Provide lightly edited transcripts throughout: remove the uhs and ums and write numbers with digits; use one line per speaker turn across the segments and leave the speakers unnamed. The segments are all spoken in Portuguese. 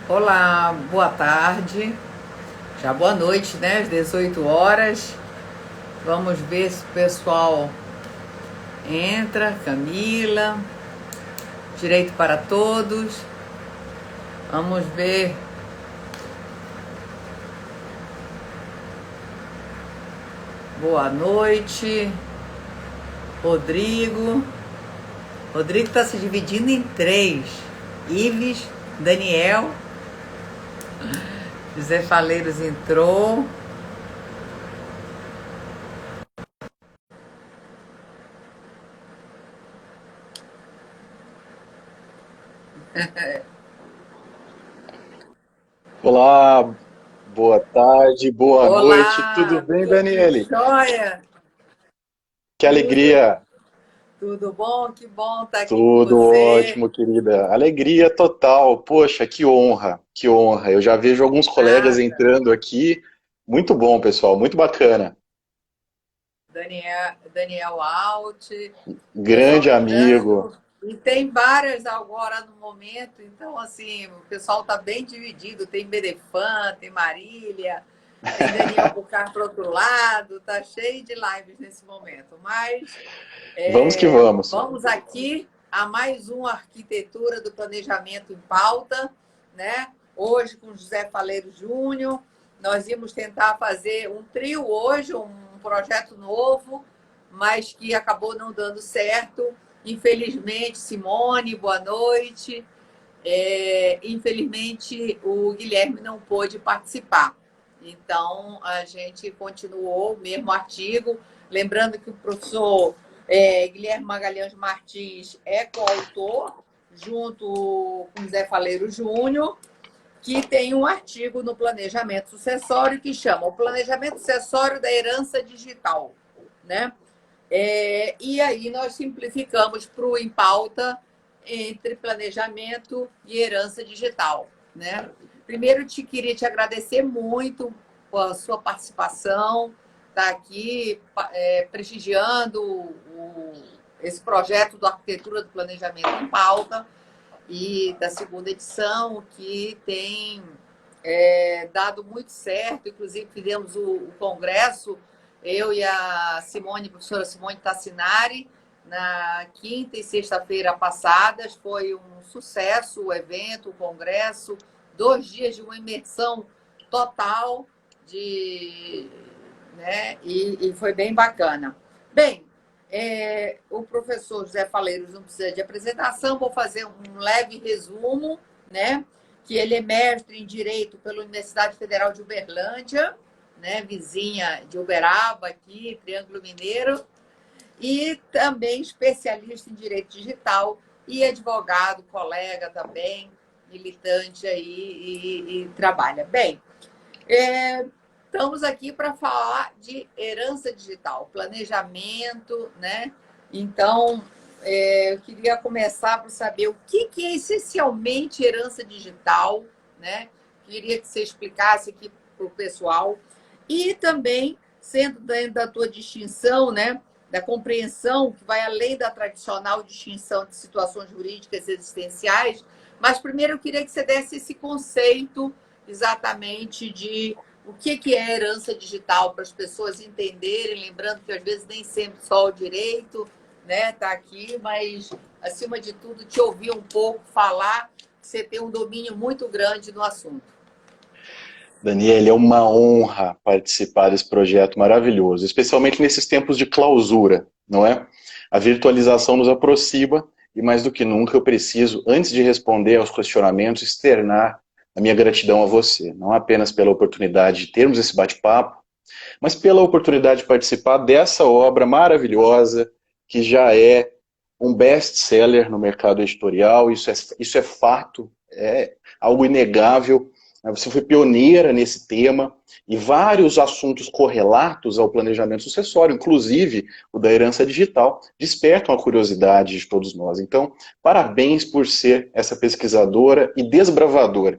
Olá, boa tarde. Já boa noite, né? Às 18 horas. Vamos ver se o pessoal entra. Camila, direito para todos. Vamos ver. Boa noite. Rodrigo. Rodrigo está se dividindo em três: Ives, Daniel, José Faleiros entrou.
Olá, boa tarde, boa noite, tudo
Olá,
bem,
tudo
Daniele?
jóia?
Que
Tudo,
alegria,
tudo bom? Que bom estar aqui com
tudo
você.
ótimo, querida. Alegria total, poxa, que honra, que honra. Eu já vejo alguns colegas
Nada.
entrando aqui. Muito bom, pessoal, muito bacana.
Daniel Alt, o pessoal
Grande amigo.
entrando. E tem várias agora no momento, então, assim, o pessoal está bem dividido. Tem Berefan, tem Marília, tem Daniel Bucar para outro lado, tá cheio de lives nesse momento. Mas
Vamos que vamos.
vamos aqui a mais uma Arquitetura do Planejamento em Pauta, né? Hoje com José Faleiro Júnior. Nós íamos tentar fazer um trio hoje, um projeto novo, mas que acabou não dando certo. Infelizmente, Simone, boa noite. Infelizmente, o Guilherme não pôde participar. Então, a gente continuou o mesmo artigo. Lembrando que o professor Guilherme Magalhães Martins é coautor, junto com Zé Faleiro Júnior, que tem um artigo no Planejamento Sucessório que chama O Planejamento Sucessório da Herança Digital, né? E aí nós simplificamos para o Em Pauta entre planejamento e herança digital, né? Primeiro, queria te agradecer muito a sua participação, estar aqui prestigiando esse projeto do Arquitetura do Planejamento em Pauta e da segunda edição, que tem dado muito certo. Inclusive, fizemos o congresso, eu e a Simone, a professora Simone Tassinari, na quinta e sexta-feira passadas. Foi um sucesso o evento, o congresso, 2 dias de uma imersão total de, né? E foi bem bacana. Bem, o professor José Faleiros não precisa de apresentação, vou fazer um leve resumo, né? Que ele é mestre em Direito pela Universidade Federal de Uberlândia, né? Vizinha de Uberaba, aqui, Triângulo Mineiro, e também especialista em Direito Digital e advogado, colega também, militante aí e trabalha. Bem, estamos aqui para falar de herança digital, planejamento, né? Então, eu queria começar por saber o que é essencialmente herança digital, né? Queria que você explicasse aqui para o pessoal. E também, sendo dentro da tua distinção, né? Da compreensão que vai além da tradicional distinção de situações jurídicas existenciais, mas primeiro eu queria que você desse esse conceito exatamente de o que é herança digital, para as pessoas entenderem, lembrando que às vezes nem sempre só o direito, né, está aqui, mas acima de tudo te ouvir um pouco falar, que você tem um domínio muito grande no assunto.
Daniele, é uma honra participar desse projeto maravilhoso, especialmente nesses tempos de clausura, não é? A virtualização nos aproxima e, mais do que nunca, eu preciso, antes de responder aos questionamentos, externar a minha gratidão a você, não apenas pela oportunidade de termos esse bate-papo, mas pela oportunidade de participar dessa obra maravilhosa que já é um best-seller no mercado editorial. Isso é fato, é algo inegável. Você foi pioneira nesse tema e vários assuntos correlatos ao planejamento sucessório, inclusive o da herança digital, despertam a curiosidade de todos nós. Então, parabéns por ser essa pesquisadora e desbravadora.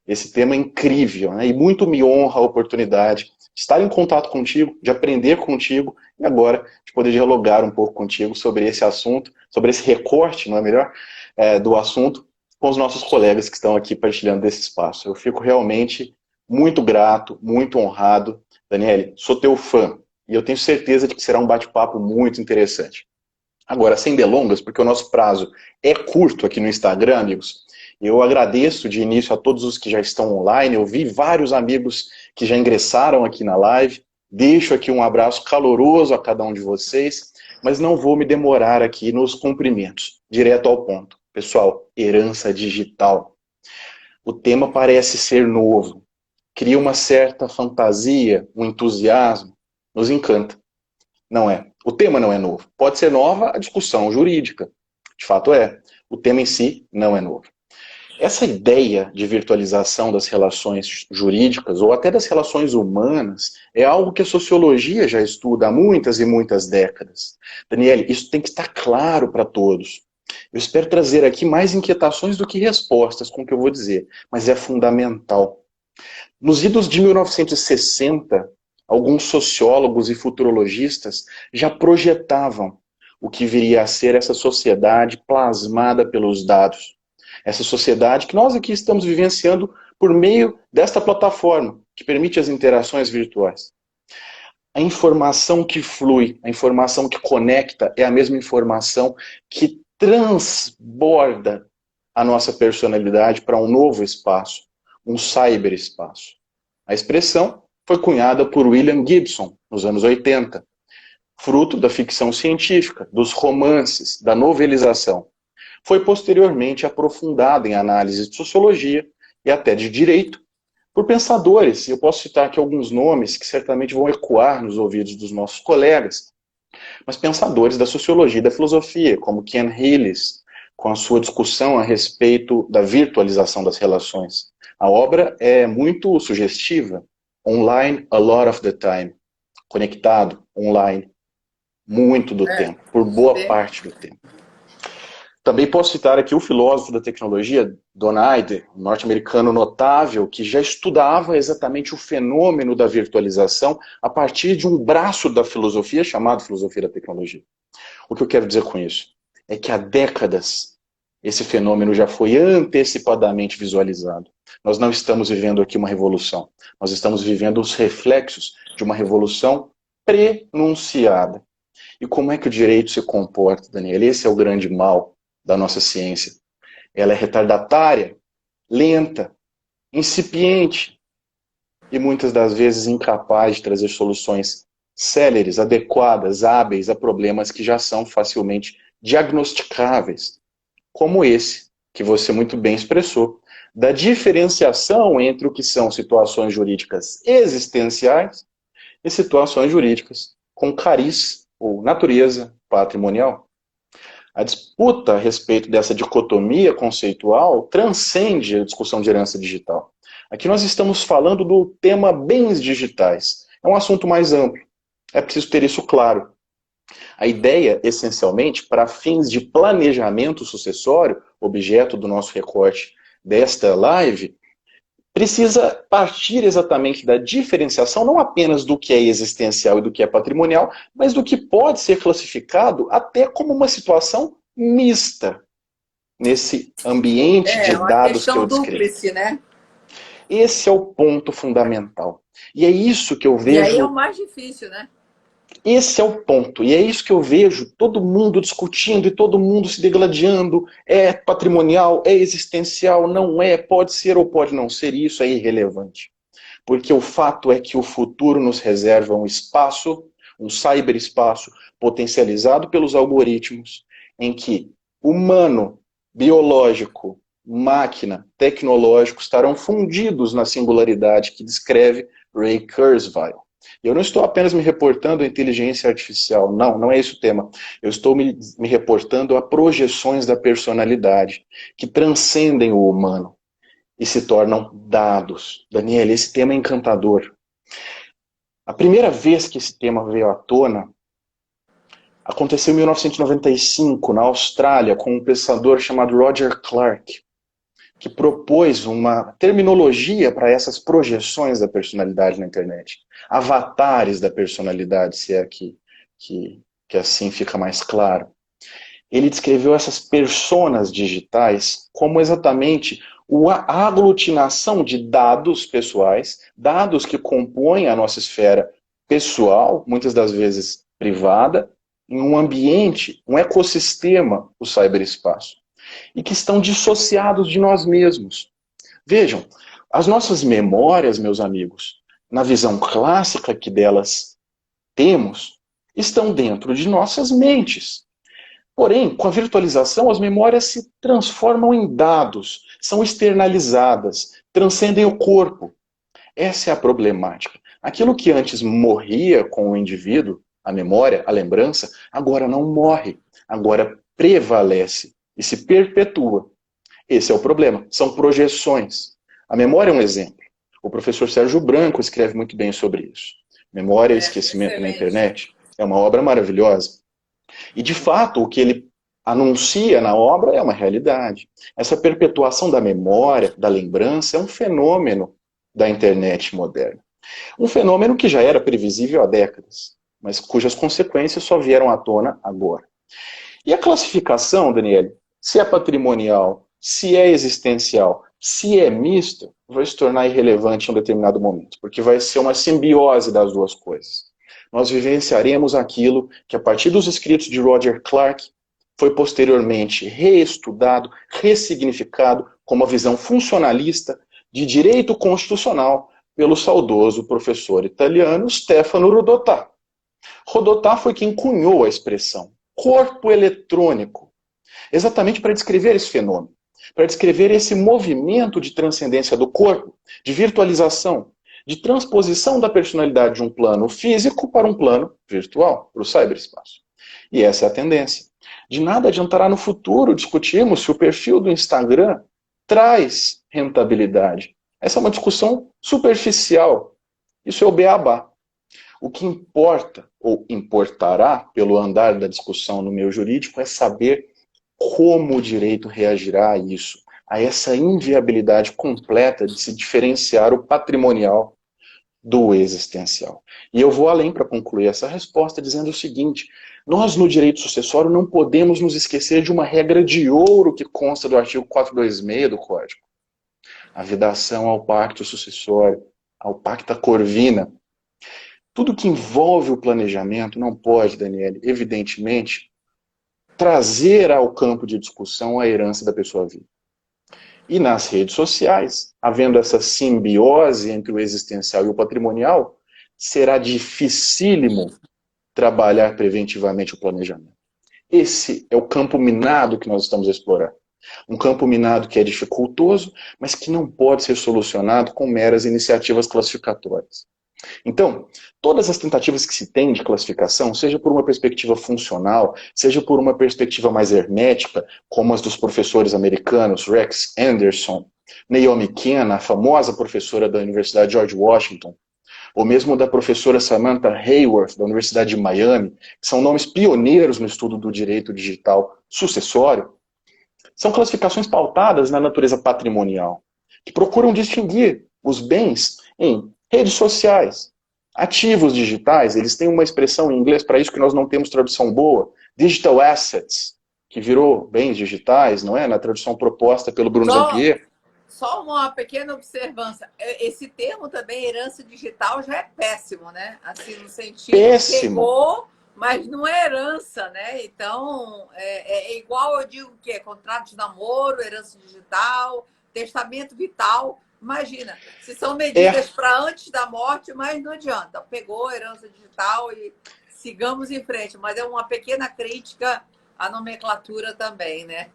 Esse tema é incrível, né? E muito me honra a oportunidade de estar em contato contigo, de aprender contigo e agora de poder dialogar um pouco contigo sobre esse assunto, sobre esse recorte, não é melhor, do assunto, com os nossos colegas que estão aqui partilhando desse espaço. Eu fico realmente muito grato, muito honrado. Daniele, sou teu fã e eu tenho certeza de que será um bate-papo muito interessante. Agora, sem delongas, porque o nosso prazo é curto aqui no Instagram, amigos, eu agradeço de início a todos os que já estão online. Eu vi vários amigos que já ingressaram aqui na live. Deixo aqui um abraço caloroso a cada um de vocês, mas não vou me demorar aqui nos cumprimentos. Direto ao ponto. Pessoal, herança digital. O tema parece ser novo. Cria uma certa fantasia, um entusiasmo. Nos encanta. Não é. O tema não é novo. Pode ser nova a discussão jurídica. De fato é. O tema em si não é novo. Essa ideia de virtualização das relações jurídicas ou até das relações humanas é algo que a sociologia já estuda há muitas e muitas décadas. Daniele, isso tem que estar claro para todos. Eu espero trazer aqui mais inquietações do que respostas com o que eu vou dizer, mas é fundamental. Nos idos de 1960, alguns sociólogos e futurologistas já projetavam o que viria a ser essa sociedade plasmada pelos dados. Essa sociedade que nós aqui estamos vivenciando por meio desta plataforma, que permite as interações virtuais. A informação que flui, a informação que conecta, é a mesma informação que transborda a nossa personalidade para um novo espaço, um cyberespaço. A expressão foi cunhada por William Gibson, nos anos 80, fruto da ficção científica, dos romances, da novelização. Foi posteriormente aprofundado em análise de sociologia e até de direito por pensadores. Eu posso citar aqui alguns nomes que certamente vão ecoar nos ouvidos dos nossos colegas, mas pensadores da sociologia e da filosofia, como Ken Hillis, com a sua discussão a respeito da virtualização das relações. A obra é muito sugestiva. Online a lot of the time. Conectado, online, muito do tempo, por boa parte do tempo. Também posso citar aqui o filósofo da tecnologia, Don Aider, um norte-americano notável, que já estudava exatamente o fenômeno da virtualização a partir de um braço da filosofia chamado filosofia da tecnologia. O que eu quero dizer com isso? É que há décadas esse fenômeno já foi antecipadamente visualizado. Nós não estamos vivendo aqui uma revolução, nós estamos vivendo os reflexos de uma revolução prenunciada. E como é que o direito se comporta, Daniel? Esse é o grande mal da nossa ciência. Ela é retardatária, lenta, incipiente e muitas das vezes incapaz de trazer soluções céleres, adequadas, hábeis a problemas que já são facilmente diagnosticáveis, como esse que você muito bem expressou, da diferenciação entre o que são situações jurídicas existenciais e situações jurídicas com cariz ou natureza patrimonial. A disputa a respeito dessa dicotomia conceitual transcende a discussão de herança digital. Aqui nós estamos falando do tema bens digitais. É um assunto mais amplo. É preciso ter isso claro. A ideia, essencialmente, para fins de planejamento sucessório, objeto do nosso recorte desta live, precisa partir exatamente da diferenciação não apenas do que é existencial e do que é patrimonial, mas do que pode ser classificado até como uma situação mista nesse ambiente de dados que eu descrevi.
Dúplice, né?
Esse é o ponto fundamental. E é isso que eu vejo...
E aí é o mais difícil, né?
Esse é o ponto, e é isso que eu vejo todo mundo discutindo e todo mundo se degladiando. É patrimonial, é existencial, não é, pode ser ou pode não ser, isso é irrelevante. Porque o fato é que o futuro nos reserva um espaço, um cyberespaço potencializado pelos algoritmos, em que humano, biológico, máquina, tecnológico estarão fundidos na singularidade que descreve Ray Kurzweil. Eu não estou apenas me reportando à inteligência artificial, não é esse o tema. Eu estou me reportando a projeções da personalidade, que transcendem o humano e se tornam dados. Daniel, esse tema é encantador. A primeira vez que esse tema veio à tona aconteceu em 1995, na Austrália, com um pensador chamado Roger Clark, que propôs uma terminologia para essas projeções da personalidade na internet. Avatares da personalidade, se é que assim fica mais claro. Ele descreveu essas personas digitais como exatamente a aglutinação de dados pessoais, dados que compõem a nossa esfera pessoal, muitas das vezes privada, em um ambiente, um ecossistema, o cyberespaço, e que estão dissociados de nós mesmos. Vejam, as nossas memórias, meus amigos, na visão clássica que delas temos, estão dentro de nossas mentes. Porém, com a virtualização, as memórias se transformam em dados, são externalizadas, transcendem o corpo. Essa é a problemática. Aquilo que antes morria com o indivíduo, a memória, a lembrança, agora não morre, agora prevalece e se perpetua. Esse é o problema, são projeções. A memória é um exemplo. O professor Sérgio Branco escreve muito bem sobre isso. Memória e Esquecimento na
Excelente.
Internet é uma obra maravilhosa. E, de fato, o que ele anuncia na obra é uma realidade. Essa perpetuação da memória, da lembrança, é um fenômeno da internet moderna. Um fenômeno que já era previsível há décadas, mas cujas consequências só vieram à tona agora. E a classificação, Daniele, se é patrimonial, se é existencial, se é mista, vai se tornar irrelevante em um determinado momento, porque vai ser uma simbiose das duas coisas. Nós vivenciaremos aquilo que, a partir dos escritos de Roger Clark, foi posteriormente reestudado, ressignificado como a visão funcionalista de direito constitucional pelo saudoso professor italiano Stefano Rodotà. Rodotà foi quem cunhou a expressão corpo eletrônico, exatamente para descrever esse fenômeno, para descrever esse movimento de transcendência do corpo, de virtualização, de transposição da personalidade de um plano físico para um plano virtual, para o cyberespaço. E essa é a tendência. De nada adiantará no futuro discutirmos se o perfil do Instagram traz rentabilidade. Essa é uma discussão superficial. Isso é o beabá. O que importa, ou importará, pelo andar da discussão no meio jurídico, é saber como o direito reagirá a isso, a essa inviabilidade completa de se diferenciar o patrimonial do existencial. E eu vou além para concluir essa resposta dizendo o seguinte: nós no direito sucessório não podemos nos esquecer de uma regra de ouro que consta do artigo 426 do Código. A vedação ao pacto sucessório, ao pacta corvina. Tudo que envolve o planejamento não pode, Daniele, evidentemente, trazer ao campo de discussão a herança da pessoa viva. E nas redes sociais, havendo essa simbiose entre o existencial e o patrimonial, será dificílimo trabalhar preventivamente o planejamento. Esse é o campo minado que nós estamos a explorar. Um campo minado que é dificultoso, mas que não pode ser solucionado com meras iniciativas classificatórias. Então, todas as tentativas que se tem de classificação, seja por uma perspectiva funcional, seja por uma perspectiva mais hermética, como as dos professores americanos Rex Anderson, Naomi Kenna, a famosa professora da Universidade George Washington, ou mesmo da professora Samantha Hayworth, da Universidade de Miami, que são nomes pioneiros no estudo do direito digital sucessório, são classificações pautadas na natureza patrimonial, que procuram distinguir os bens em redes sociais, ativos digitais. Eles têm uma expressão em inglês para isso que nós não temos tradução boa, digital assets, que virou bens digitais, não é? Na tradução proposta pelo Bruno Zampier.
Só uma pequena observância. Esse termo também, herança digital, já é péssimo, né? Assim, no sentido
péssimo.
Que pegou, mas não é herança, né? Então, é igual eu digo que é contrato de namoro, herança digital, testamento vital. Imagina, se são medidas para antes da morte, mas não adianta. Pegou a herança digital e sigamos em frente. Mas é uma pequena crítica à nomenclatura também, né?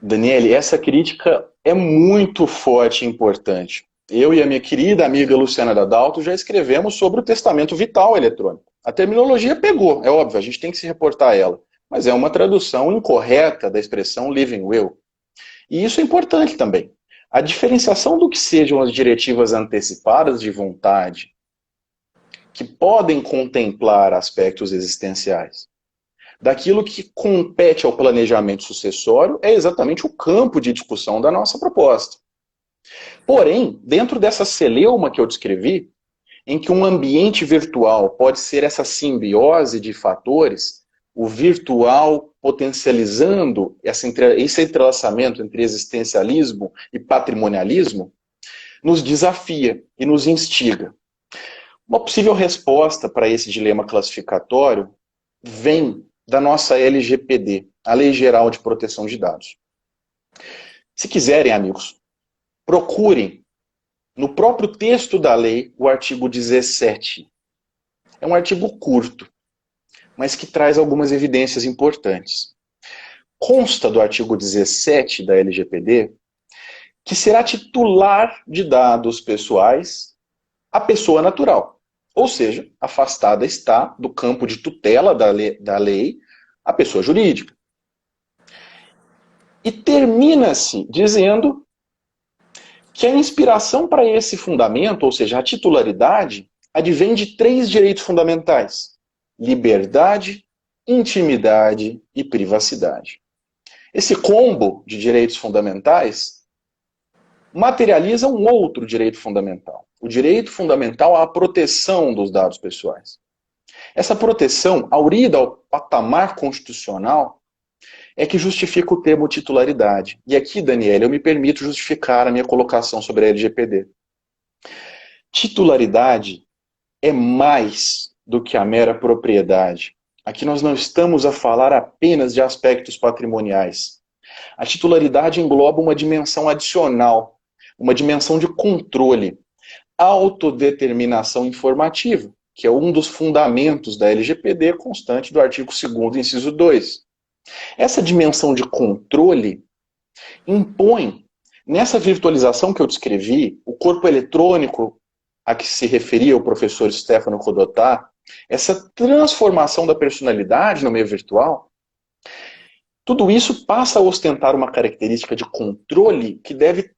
Daniele, essa crítica é muito forte e importante. Eu e a minha querida amiga Luciana Dadalto já escrevemos sobre o testamento vital eletrônico. A terminologia pegou, é óbvio, a gente tem que se reportar a ela. Mas é uma tradução incorreta da expressão living will. E isso é importante também. A diferenciação do que sejam as diretivas antecipadas de vontade, que podem contemplar aspectos existenciais, daquilo que compete ao planejamento sucessório, é exatamente o campo de discussão da nossa proposta. Porém, dentro dessa celeuma que eu descrevi, em que um ambiente virtual pode ser essa simbiose de fatores, o virtual potencializando esse entrelaçamento entre existencialismo e patrimonialismo, nos desafia e nos instiga. Uma possível resposta para esse dilema classificatório vem da nossa LGPD, a Lei Geral de Proteção de Dados. Se quiserem, amigos, procurem no próprio texto da lei o artigo 17. É um artigo curto, mas que traz algumas evidências importantes. Consta do artigo 17 da LGPD que será titular de dados pessoais a pessoa natural. Ou seja, afastada está do campo de tutela da lei a pessoa jurídica. E termina-se dizendo que a inspiração para esse fundamento, ou seja, a titularidade, advém de 3 direitos fundamentais: liberdade, intimidade e privacidade. Esse combo de direitos fundamentais materializa um outro direito fundamental. O direito fundamental à proteção dos dados pessoais. Essa proteção, aurida ao patamar constitucional, é que justifica o termo titularidade. E aqui, Daniela, eu me permito justificar a minha colocação sobre a LGPD. Titularidade é mais do que a mera propriedade. Aqui nós não estamos a falar apenas de aspectos patrimoniais. A titularidade engloba uma dimensão adicional, uma dimensão de controle, autodeterminação informativa, que é um dos fundamentos da LGPD, constante do artigo 2º, inciso 2. Essa dimensão de controle impõe, nessa virtualização que eu descrevi, o corpo eletrônico a que se referia o professor Stefano Rodotà, essa transformação da personalidade no meio virtual, tudo isso passa a ostentar uma característica de controle que deve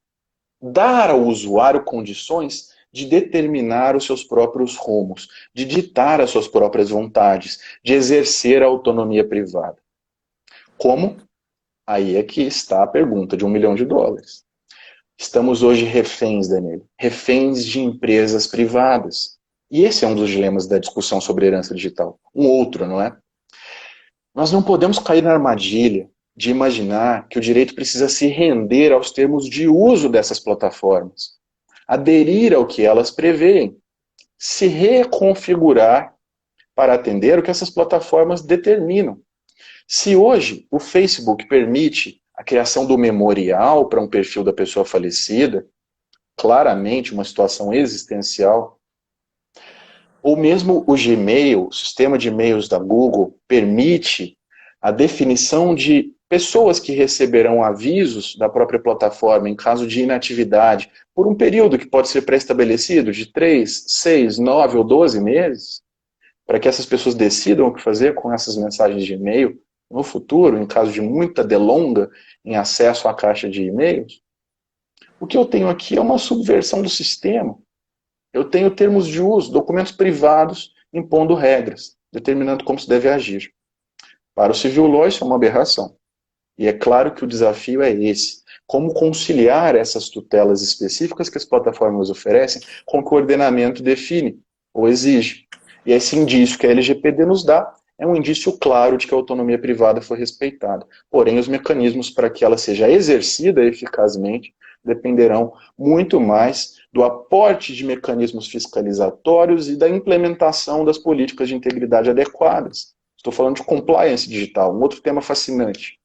dar ao usuário condições de determinar os seus próprios rumos, de ditar as suas próprias vontades, de exercer a autonomia privada. Como? Aí é que está a pergunta de $1 milhão. Estamos hoje reféns, Daniel, reféns de empresas privadas. E esse é um dos dilemas da discussão sobre herança digital. Um outro, não é? Nós não podemos cair na armadilha de imaginar que o direito precisa se render aos termos de uso dessas plataformas, aderir ao que elas preveem, se reconfigurar para atender o que essas plataformas determinam. Se hoje o Facebook permite a criação do memorial para um perfil da pessoa falecida, claramente uma situação existencial, ou mesmo o Gmail, o sistema de e-mails da Google, permite a definição de pessoas que receberão avisos da própria plataforma em caso de inatividade por um período que pode ser pré-estabelecido de 3, 6, 9 ou 12 meses, para que essas pessoas decidam o que fazer com essas mensagens de e-mail no futuro, em caso de muita delonga em acesso à caixa de e-mails. O que eu tenho aqui é uma subversão do sistema. Eu tenho termos de uso, documentos privados impondo regras, determinando como se deve agir. Para o civil law, isso é uma aberração. E é claro que o desafio é esse. Como conciliar essas tutelas específicas que as plataformas oferecem com o que o ordenamento define ou exige. E esse indício que a LGPD nos dá é um indício claro de que a autonomia privada foi respeitada. Porém, os mecanismos para que ela seja exercida eficazmente dependerão muito mais do aporte de mecanismos fiscalizatórios e da implementação das políticas de integridade adequadas. Estou falando de compliance digital, um outro tema fascinante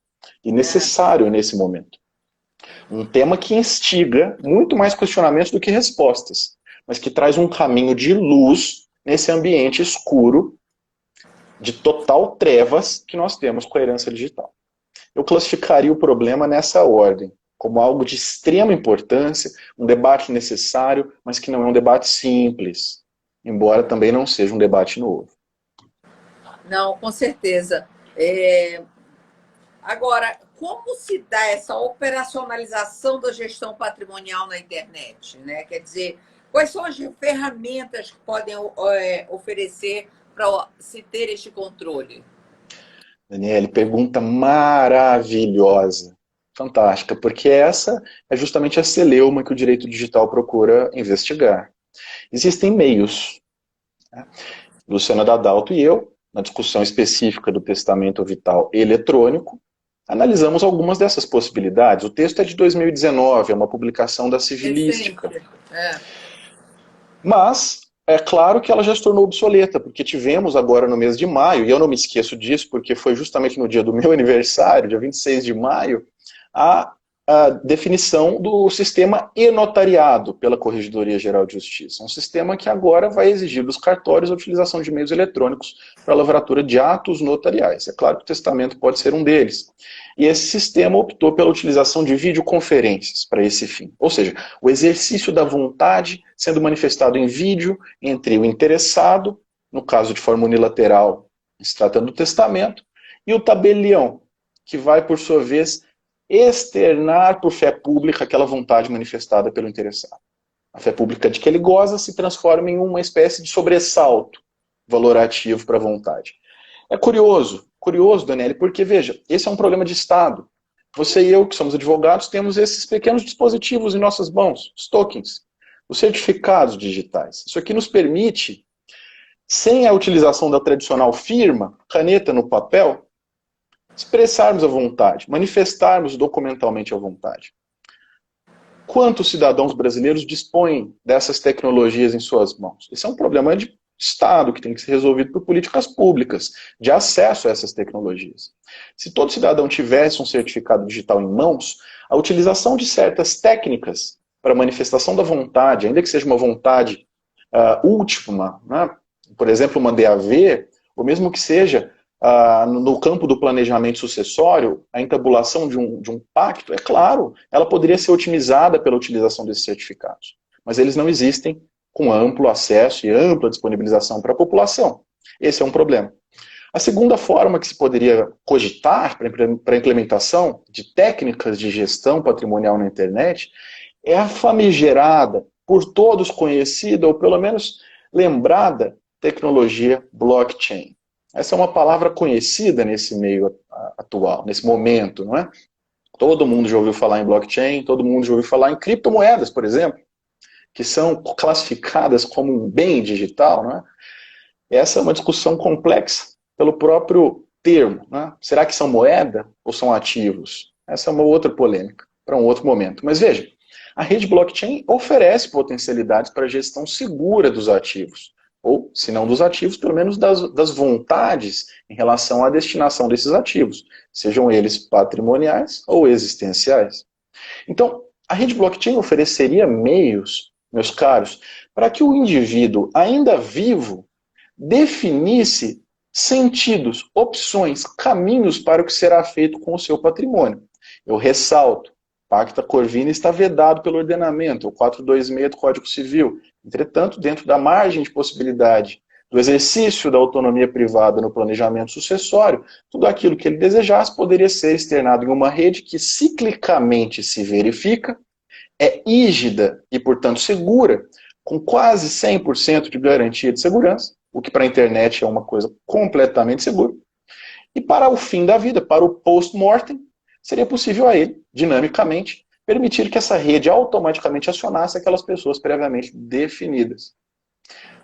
e necessário nesse momento. Um tema que instiga muito mais questionamentos do que respostas, mas que traz um caminho de luz nesse ambiente escuro, de total trevas que nós temos com a herança digital. Eu classificaria o problema nessa ordem, como algo de extrema importância, um debate necessário, mas que não é um debate simples, embora também não seja um debate novo.
Não, com certeza. Agora, como se dá essa operacionalização da gestão patrimonial na internet, né? Quer dizer, quais são as ferramentas que podem oferecer para se ter este controle?
Daniele, pergunta maravilhosa, fantástica, porque essa é justamente a celeuma que o direito digital procura investigar. Existem meios, né? Luciana Dadalto e eu na discussão específica do testamento vital eletrônico, analisamos algumas dessas possibilidades. O texto é de 2019, é uma publicação da Civilística. Mas é claro que ela já se tornou obsoleta, porque tivemos agora no mês de maio, e eu não me esqueço disso, porque foi justamente no dia do meu aniversário, dia 26 de maio, a definição do sistema e-notariado pela Corregedoria Geral de Justiça. Um sistema que agora vai exigir dos cartórios a utilização de meios eletrônicos para a lavratura de atos notariais. É claro que o testamento pode ser um deles. E esse sistema optou pela utilização de videoconferências para esse fim. Ou seja, o exercício da vontade sendo manifestado em vídeo entre o interessado, no caso de forma unilateral, se tratando do testamento, e o tabelião, que vai, por sua vez, externar por fé pública aquela vontade manifestada pelo interessado. A fé pública de que ele goza se transforma em uma espécie de sobressalto valorativo para a vontade. É curioso, Daniele, porque, veja, esse é um problema de Estado. Você e eu, que somos advogados, temos esses pequenos dispositivos em nossas mãos, os tokens, os certificados digitais. Isso aqui nos permite, sem a utilização da tradicional firma, caneta no papel, expressarmos a vontade, manifestarmos documentalmente a vontade. Quantos cidadãos brasileiros dispõem dessas tecnologias em suas mãos? Esse é um problema de Estado que tem que ser resolvido por políticas públicas de acesso a essas tecnologias. Se todo cidadão tivesse um certificado digital em mãos, a utilização de certas técnicas para manifestação da vontade, ainda que seja uma vontade última, né? Por exemplo, uma DAV, ou mesmo que seja no campo do planejamento sucessório, a entabulação de um pacto, é claro, ela poderia ser otimizada pela utilização desses certificados. Mas eles não existem com amplo acesso e ampla disponibilização para a população. Esse é um problema. A segunda forma que se poderia cogitar para a implementação de técnicas de gestão patrimonial na internet é a famigerada, por todos conhecida, ou pelo menos lembrada, tecnologia blockchain. Essa é uma palavra conhecida nesse meio atual, nesse momento, não é? Todo mundo já ouviu falar em blockchain, todo mundo já ouviu falar em criptomoedas, por exemplo, que são classificadas como um bem digital, não é? Essa é uma discussão complexa pelo próprio termo, né? Será que são moeda ou são ativos? Essa é uma outra polêmica, para um outro momento. Mas veja, a rede blockchain oferece potencialidades para a gestão segura dos ativos. Ou, se não dos ativos, pelo menos das vontades em relação à destinação desses ativos, sejam eles patrimoniais ou existenciais. Então, a rede blockchain ofereceria meios, meus caros, para que o indivíduo, ainda vivo, definisse sentidos, opções, caminhos para o que será feito com o seu patrimônio. Eu ressalto, Pacta Corvina está vedado pelo ordenamento, o 426 do Código Civil. Entretanto, dentro da margem de possibilidade do exercício da autonomia privada no planejamento sucessório, tudo aquilo que ele desejasse poderia ser externado em uma rede que ciclicamente se verifica, é rígida e, portanto, segura, com quase 100% de garantia de segurança, o que para a internet é uma coisa completamente segura. E para o fim da vida, para o post-mortem, seria possível a ele, dinamicamente, permitir que essa rede automaticamente acionasse aquelas pessoas previamente definidas.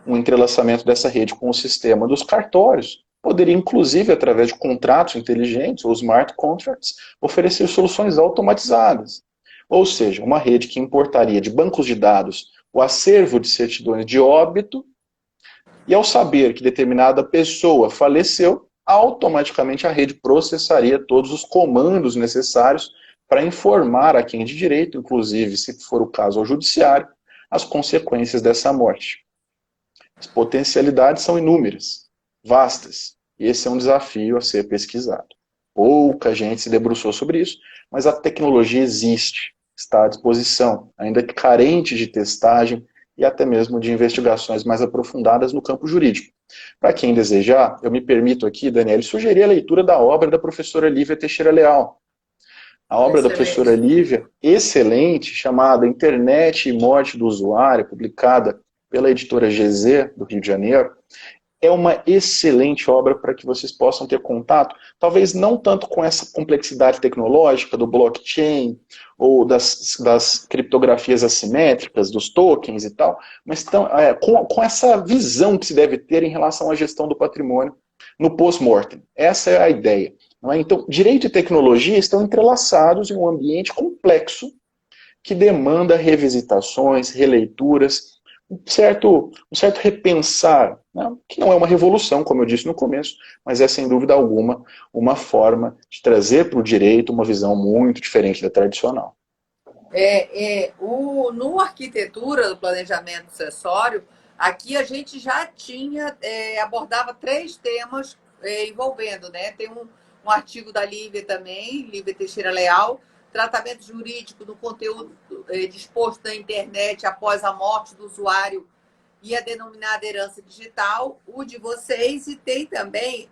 Um entrelaçamento dessa rede com o sistema dos cartórios poderia, inclusive, através de contratos inteligentes, ou smart contracts, oferecer soluções automatizadas. Ou seja, uma rede que importaria de bancos de dados o acervo de certidões de óbito, e ao saber que determinada pessoa faleceu, automaticamente a rede processaria todos os comandos necessários para informar a quem de direito, inclusive, se for o caso ao judiciário, as consequências dessa morte. As potencialidades são inúmeras, vastas, e esse é um desafio a ser pesquisado. Pouca gente se debruçou sobre isso, mas a tecnologia existe, está à disposição, ainda que carente de testagem e até mesmo de investigações mais aprofundadas no campo jurídico. Para quem desejar, eu me permito aqui, Daniele, sugerir a leitura da obra da professora Lívia Teixeira Leal. A obra da professora Lívia, excelente, chamada Internet e Morte do Usuário, publicada pela editora GZ, do Rio de Janeiro, é uma excelente obra para que vocês possam ter contato, talvez não tanto com essa complexidade tecnológica do blockchain, ou das criptografias assimétricas, dos tokens e tal, mas com essa visão que se deve ter em relação à gestão do patrimônio no post-mortem. Essa é a ideia. Não é? Então, direito e tecnologia estão entrelaçados em um ambiente complexo que demanda revisitações, releituras, um certo repensar, né? Que não é uma revolução, como eu disse no começo, mas é sem dúvida alguma uma forma de trazer para o direito uma visão muito diferente da tradicional.
No arquitetura do planejamento sucessório, aqui a gente já tinha, abordava 3 temas envolvendo, né? Tem um artigo da Lívia também, Lívia Teixeira Leal, tratamento jurídico do conteúdo disposto na internet após a morte do usuário e a denominada herança digital, o de vocês, e tem também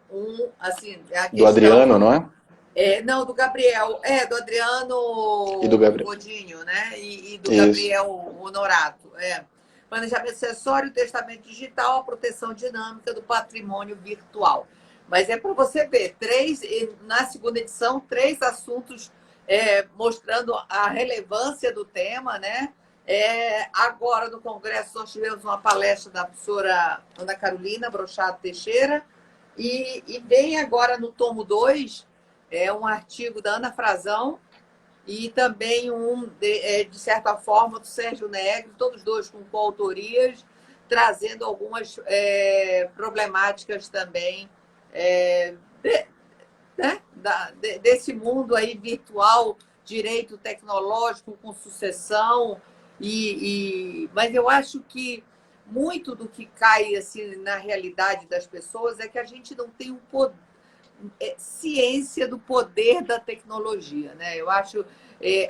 assim, a
Do
questão
Adriano, não é?
não, do Gabriel, do
E do
Adriano
Gabriel.
Godinho, né? E do
Isso.
Gabriel Honorato. Planejamento acessório, testamento digital, a proteção dinâmica do patrimônio virtual. Mas é para você ver, na segunda edição, 3 assuntos mostrando a relevância do tema, né? Agora, no Congresso, nós tivemos uma palestra da professora Ana Carolina Brochado Teixeira, e vem agora no tomo 2 um artigo da Ana Frazão e também de certa forma, do Sérgio Negri, todos dois com coautorias, trazendo algumas problemáticas também né, desse mundo aí virtual, direito tecnológico com sucessão, mas eu acho que muito do que cai assim, na realidade das pessoas é que a gente não tem o poder, ciência do poder da tecnologia, né? Eu acho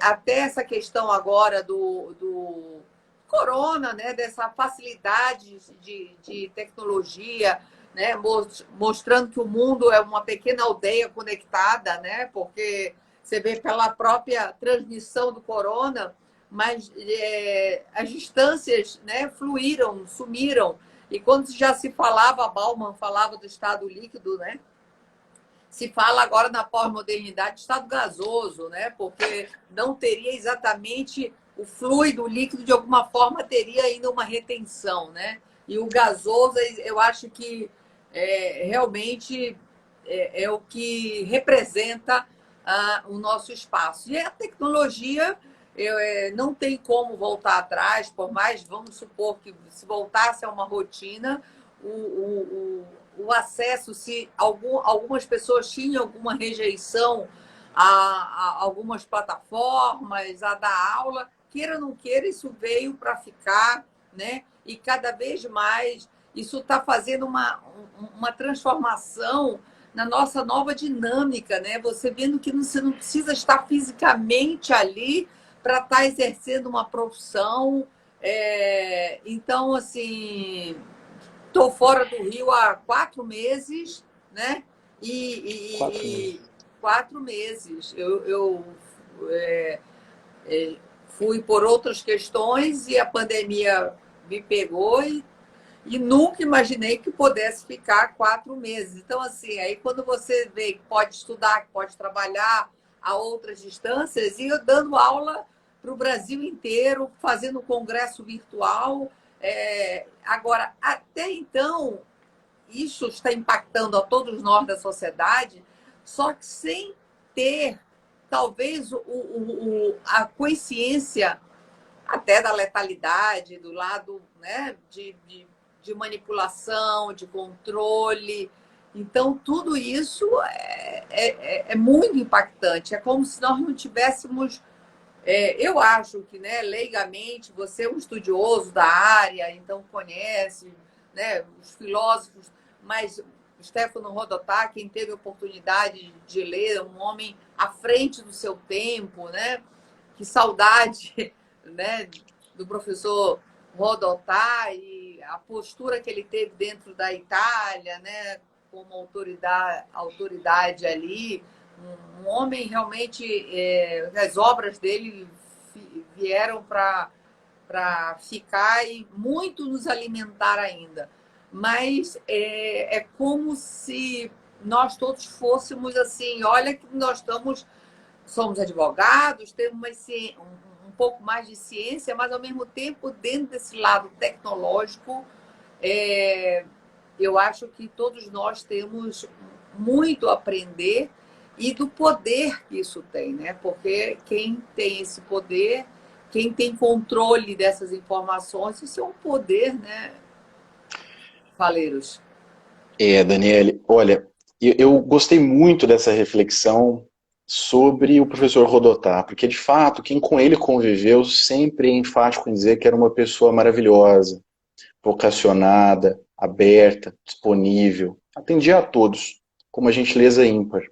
até essa questão agora do corona, né? Dessa facilidade de tecnologia, né? Mostrando que o mundo é uma pequena aldeia conectada, né? Porque você vê pela própria transmissão do corona, mas as distâncias, né? Fluíram, sumiram. E quando já se falava, Bauman falava do estado líquido, né? Se fala agora na pós-modernidade de estado gasoso, né? Porque não teria exatamente o fluido, o líquido, de alguma forma, teria ainda uma retenção, né? E o gasoso, eu acho que realmente é o que representa o nosso espaço. E a tecnologia não tem como voltar atrás, por mais, vamos supor que se voltasse a uma rotina, o acesso, se algumas pessoas tinham alguma rejeição a algumas plataformas, a dar aula, queira ou não queira, isso veio para ficar, né? E cada vez mais isso está fazendo uma transformação na nossa nova dinâmica, né? Você vendo que você não precisa estar fisicamente ali para estar exercendo uma profissão. Então, assim, estou fora do Rio há 4 meses, né?
Quatro meses.
4 meses. Eu fui por outras questões e a pandemia me pegou e nunca imaginei que pudesse ficar 4 meses. Então, assim, aí quando você vê que pode estudar, que pode trabalhar a outras distâncias, e eu dando aula para o Brasil inteiro, fazendo congresso virtual. Agora, até então, isso está impactando a todos nós da sociedade, só que sem ter, talvez, a consciência até da letalidade, do lado, né, de manipulação, de controle. Então, tudo isso é muito impactante. É como se nós não tivéssemos. Eu acho que, né, leigamente, você é um estudioso da área, então conhece, né, os filósofos, mas Stefano Rodotà, quem teve a oportunidade de ler, um homem à frente do seu tempo, né? Que saudade, né, do professor Rodotà e a postura que ele teve dentro da Itália, né, como autoridade ali, um homem realmente, as obras dele vieram para ficar e muito nos alimentar ainda. Mas é como se nós todos fôssemos assim, olha que nós somos advogados, temos um pouco mais de ciência, mas ao mesmo tempo, dentro desse lado tecnológico, eu acho que todos nós temos muito a aprender e do poder que isso tem, né? Porque quem tem esse poder, quem tem controle dessas informações, isso é um poder, né, Faleiros?
Daniele, olha, eu gostei muito dessa reflexão sobre o professor Rodotà, porque de fato, quem com ele conviveu sempre é enfático em dizer que era uma pessoa maravilhosa, vocacionada, aberta, disponível, atendia a todos, com uma gentileza ímpar.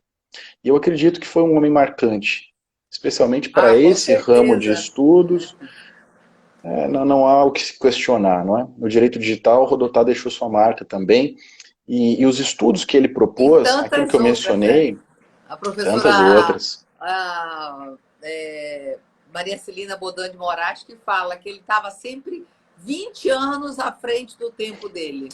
E eu acredito que foi um homem marcante, especialmente para
Ah, com
esse ramo de
certeza.
estudos. Não há o que se questionar, não é? No direito digital, o Rodotà deixou sua marca também, e os estudos que ele
Tem
propôs, aquilo que
tantas
eu
outras, né?
mencionei,
A
tantas
professora
outras.
Maria Celina Bodan de Moraes que fala que ele estava sempre 20 anos à frente do tempo dele.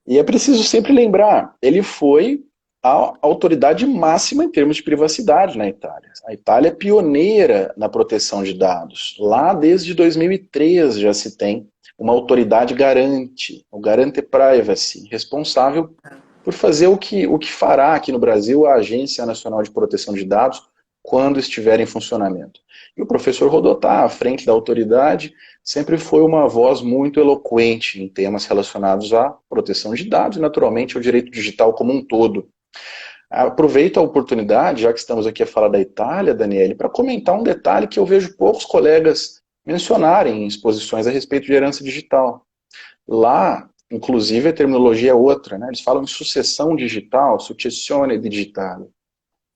E é preciso sempre lembrar, ele foi a autoridade máxima em termos de privacidade na Itália. A Itália é pioneira na proteção de dados. Lá desde 2003 já se tem uma autoridade garante, o Garante Privacy, responsável por fazer o que fará aqui no Brasil a Agência Nacional de Proteção de Dados quando estiver em funcionamento. E o professor Rodotà, à frente da autoridade, sempre foi uma voz muito eloquente em temas relacionados à proteção de dados e, naturalmente, ao direito digital como um todo. Aproveito a oportunidade, já que estamos aqui a falar da Itália, Daniele, para comentar um detalhe que eu vejo poucos colegas mencionarem em exposições a respeito de herança digital. Lá, inclusive, a terminologia é outra, né? Eles falam em sucessão digital, successione digitale.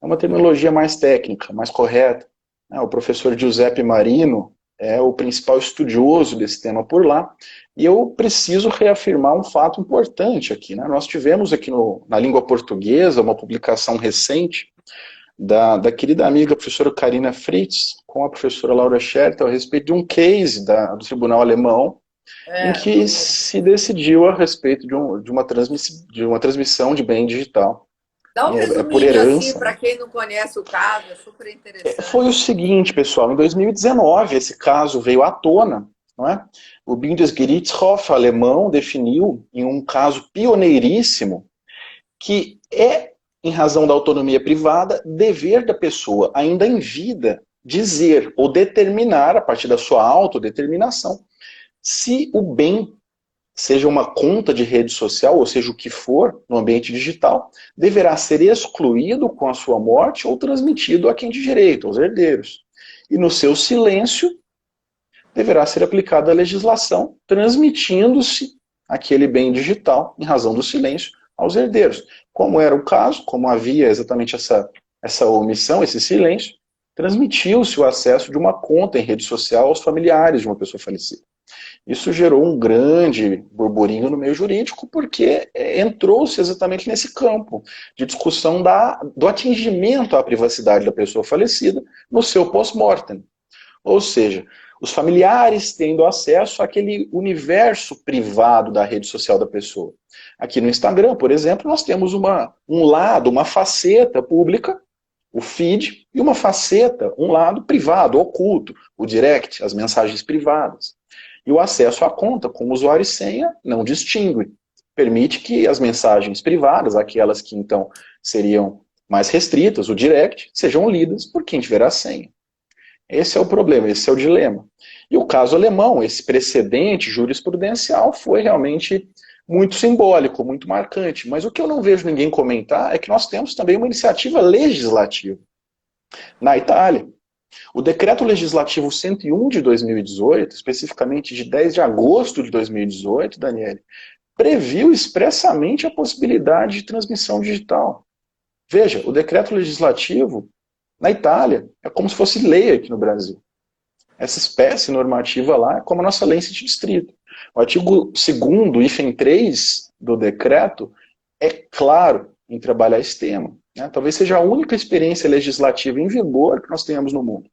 É uma terminologia mais técnica, mais correta. O professor Giuseppe Marino é o principal estudioso desse tema por lá, e eu preciso reafirmar um fato importante aqui, né? Nós tivemos aqui na língua portuguesa uma publicação recente da querida amiga professora Karina Fritz com a professora Laura Schertel a respeito de um case do Tribunal Alemão em que se decidiu a respeito de uma transmissão de bem digital.
Dá um
É por
resuminho assim
herança,
para
né?
quem não conhece o caso, é super
Foi o
interessante.
seguinte, pessoal, em 2019 esse caso veio à tona, não é? O Bundesgerichtshof alemão definiu, em um caso pioneiríssimo, que em razão da autonomia privada, dever da pessoa, ainda em vida, dizer ou determinar, a partir da sua autodeterminação, se o bem, seja uma conta de rede social, ou seja o que for, no ambiente digital, deverá ser excluído com a sua morte ou transmitido a quem de direito, aos herdeiros. E no seu silêncio, deverá ser aplicada a legislação, transmitindo-se aquele bem digital, em razão do silêncio, aos herdeiros. Como era o caso, como havia exatamente essa omissão, esse silêncio, transmitiu-se o acesso de uma conta em rede social aos familiares de uma pessoa falecida. Isso gerou um grande burburinho no meio jurídico, porque entrou-se exatamente nesse campo de discussão do atingimento à privacidade da pessoa falecida no seu pós-mortem. Ou seja, os familiares tendo acesso àquele universo privado da rede social da pessoa. Aqui no Instagram, por exemplo, nós temos um lado, uma faceta pública, o feed, e uma faceta, um lado privado, oculto, o direct, as mensagens privadas. E o acesso à conta com usuário e senha não distingue. Permite que as mensagens privadas, aquelas que então seriam mais restritas, o direct, sejam lidas por quem tiver a senha. Esse é o problema, esse é o dilema. E o caso alemão, esse precedente jurisprudencial foi realmente muito simbólico, muito marcante. Mas o que eu não vejo ninguém comentar é que nós temos também uma iniciativa legislativa na Itália. O Decreto Legislativo 101 de 2018, especificamente de 10 de agosto de 2018, Daniele, previu expressamente a possibilidade de transmissão digital. Veja, o decreto legislativo na Itália é como se fosse lei aqui no Brasil. Essa espécie normativa lá é como a nossa lei em sentido estrito. O artigo 2º, hífen 3 do decreto, é claro em trabalhar esse tema. Né? Talvez seja a única experiência legislativa em vigor que nós tenhamos no mundo.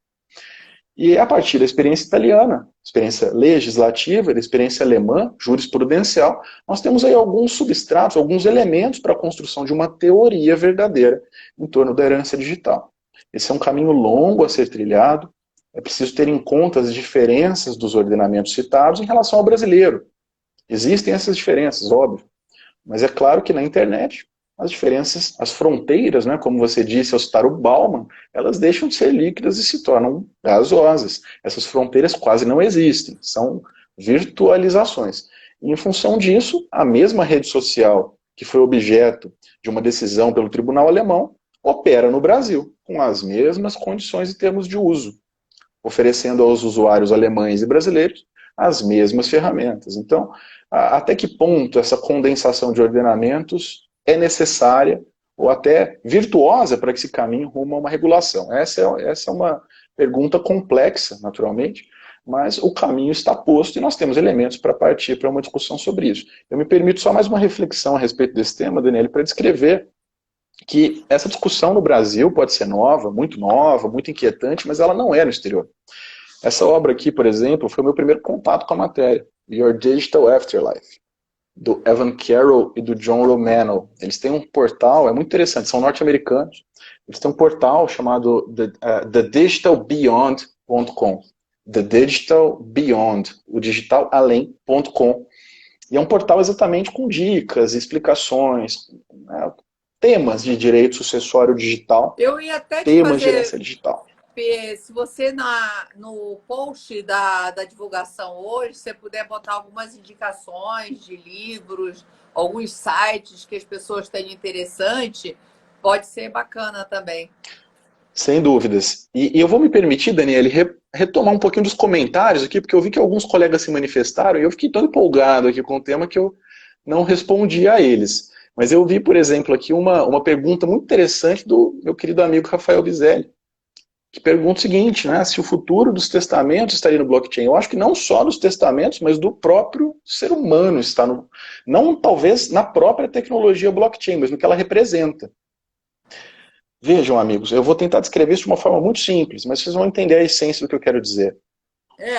E a partir da experiência italiana, experiência legislativa, da experiência alemã, jurisprudencial, nós temos aí alguns substratos, alguns elementos para a construção de uma teoria verdadeira em torno da herança digital. Esse é um caminho longo a ser trilhado, é preciso ter em conta as diferenças dos ordenamentos citados em relação ao brasileiro. Existem essas diferenças, óbvio, Mas é claro que na internet as diferenças, as fronteiras, né, como você disse ao citar o Bauman, elas deixam de ser líquidas e se tornam gasosas. Essas fronteiras quase não existem, são virtualizações. E em função disso, a mesma rede social que foi objeto de uma decisão pelo tribunal alemão opera no Brasil, com as mesmas condições e termos de uso, oferecendo aos usuários alemães e brasileiros as mesmas ferramentas. Então, até que ponto essa condensação de ordenamentos é necessária ou até virtuosa para que se caminhe rumo a uma regulação? Essa é uma pergunta complexa, naturalmente, mas o caminho está posto e nós temos elementos para partir para uma discussão sobre isso. Eu me permito só mais uma reflexão a respeito desse tema, Daniele, para descrever que essa discussão no Brasil pode ser nova, muito inquietante, mas ela não é no exterior. Essa obra aqui, por exemplo, foi o meu primeiro contato com a matéria, Your Digital Afterlife, do Evan Carroll e do John Romano. Eles têm um portal, é muito interessante, são norte-americanos, eles têm um portal chamado thedigitalbeyond.com, The Digital Beyond, o digitalalém.com, e é um portal exatamente com dicas, explicações, né, temas de direito sucessório digital,
Eu ia até te
temas de
fazer,
gerência digital.
se você no post da divulgação hoje, você puder botar algumas indicações de livros, alguns sites que as pessoas tenham interessante, pode ser bacana também.
Sem dúvidas. E eu vou me permitir, Daniele, retomar um pouquinho dos comentários aqui, porque eu vi que alguns colegas se manifestaram e eu fiquei tão empolgado aqui com o tema que eu não respondi a eles. Mas eu vi, por exemplo, aqui uma pergunta muito interessante do meu querido amigo Rafael Bizelli, que pergunta o seguinte, né, se o futuro dos testamentos estaria no blockchain. Eu acho que não só dos testamentos, mas do próprio ser humano está no... Não talvez na própria tecnologia blockchain, mas no que ela representa. Vejam, amigos, eu vou tentar descrever isso de uma forma muito simples, mas vocês vão entender a essência do que eu quero dizer.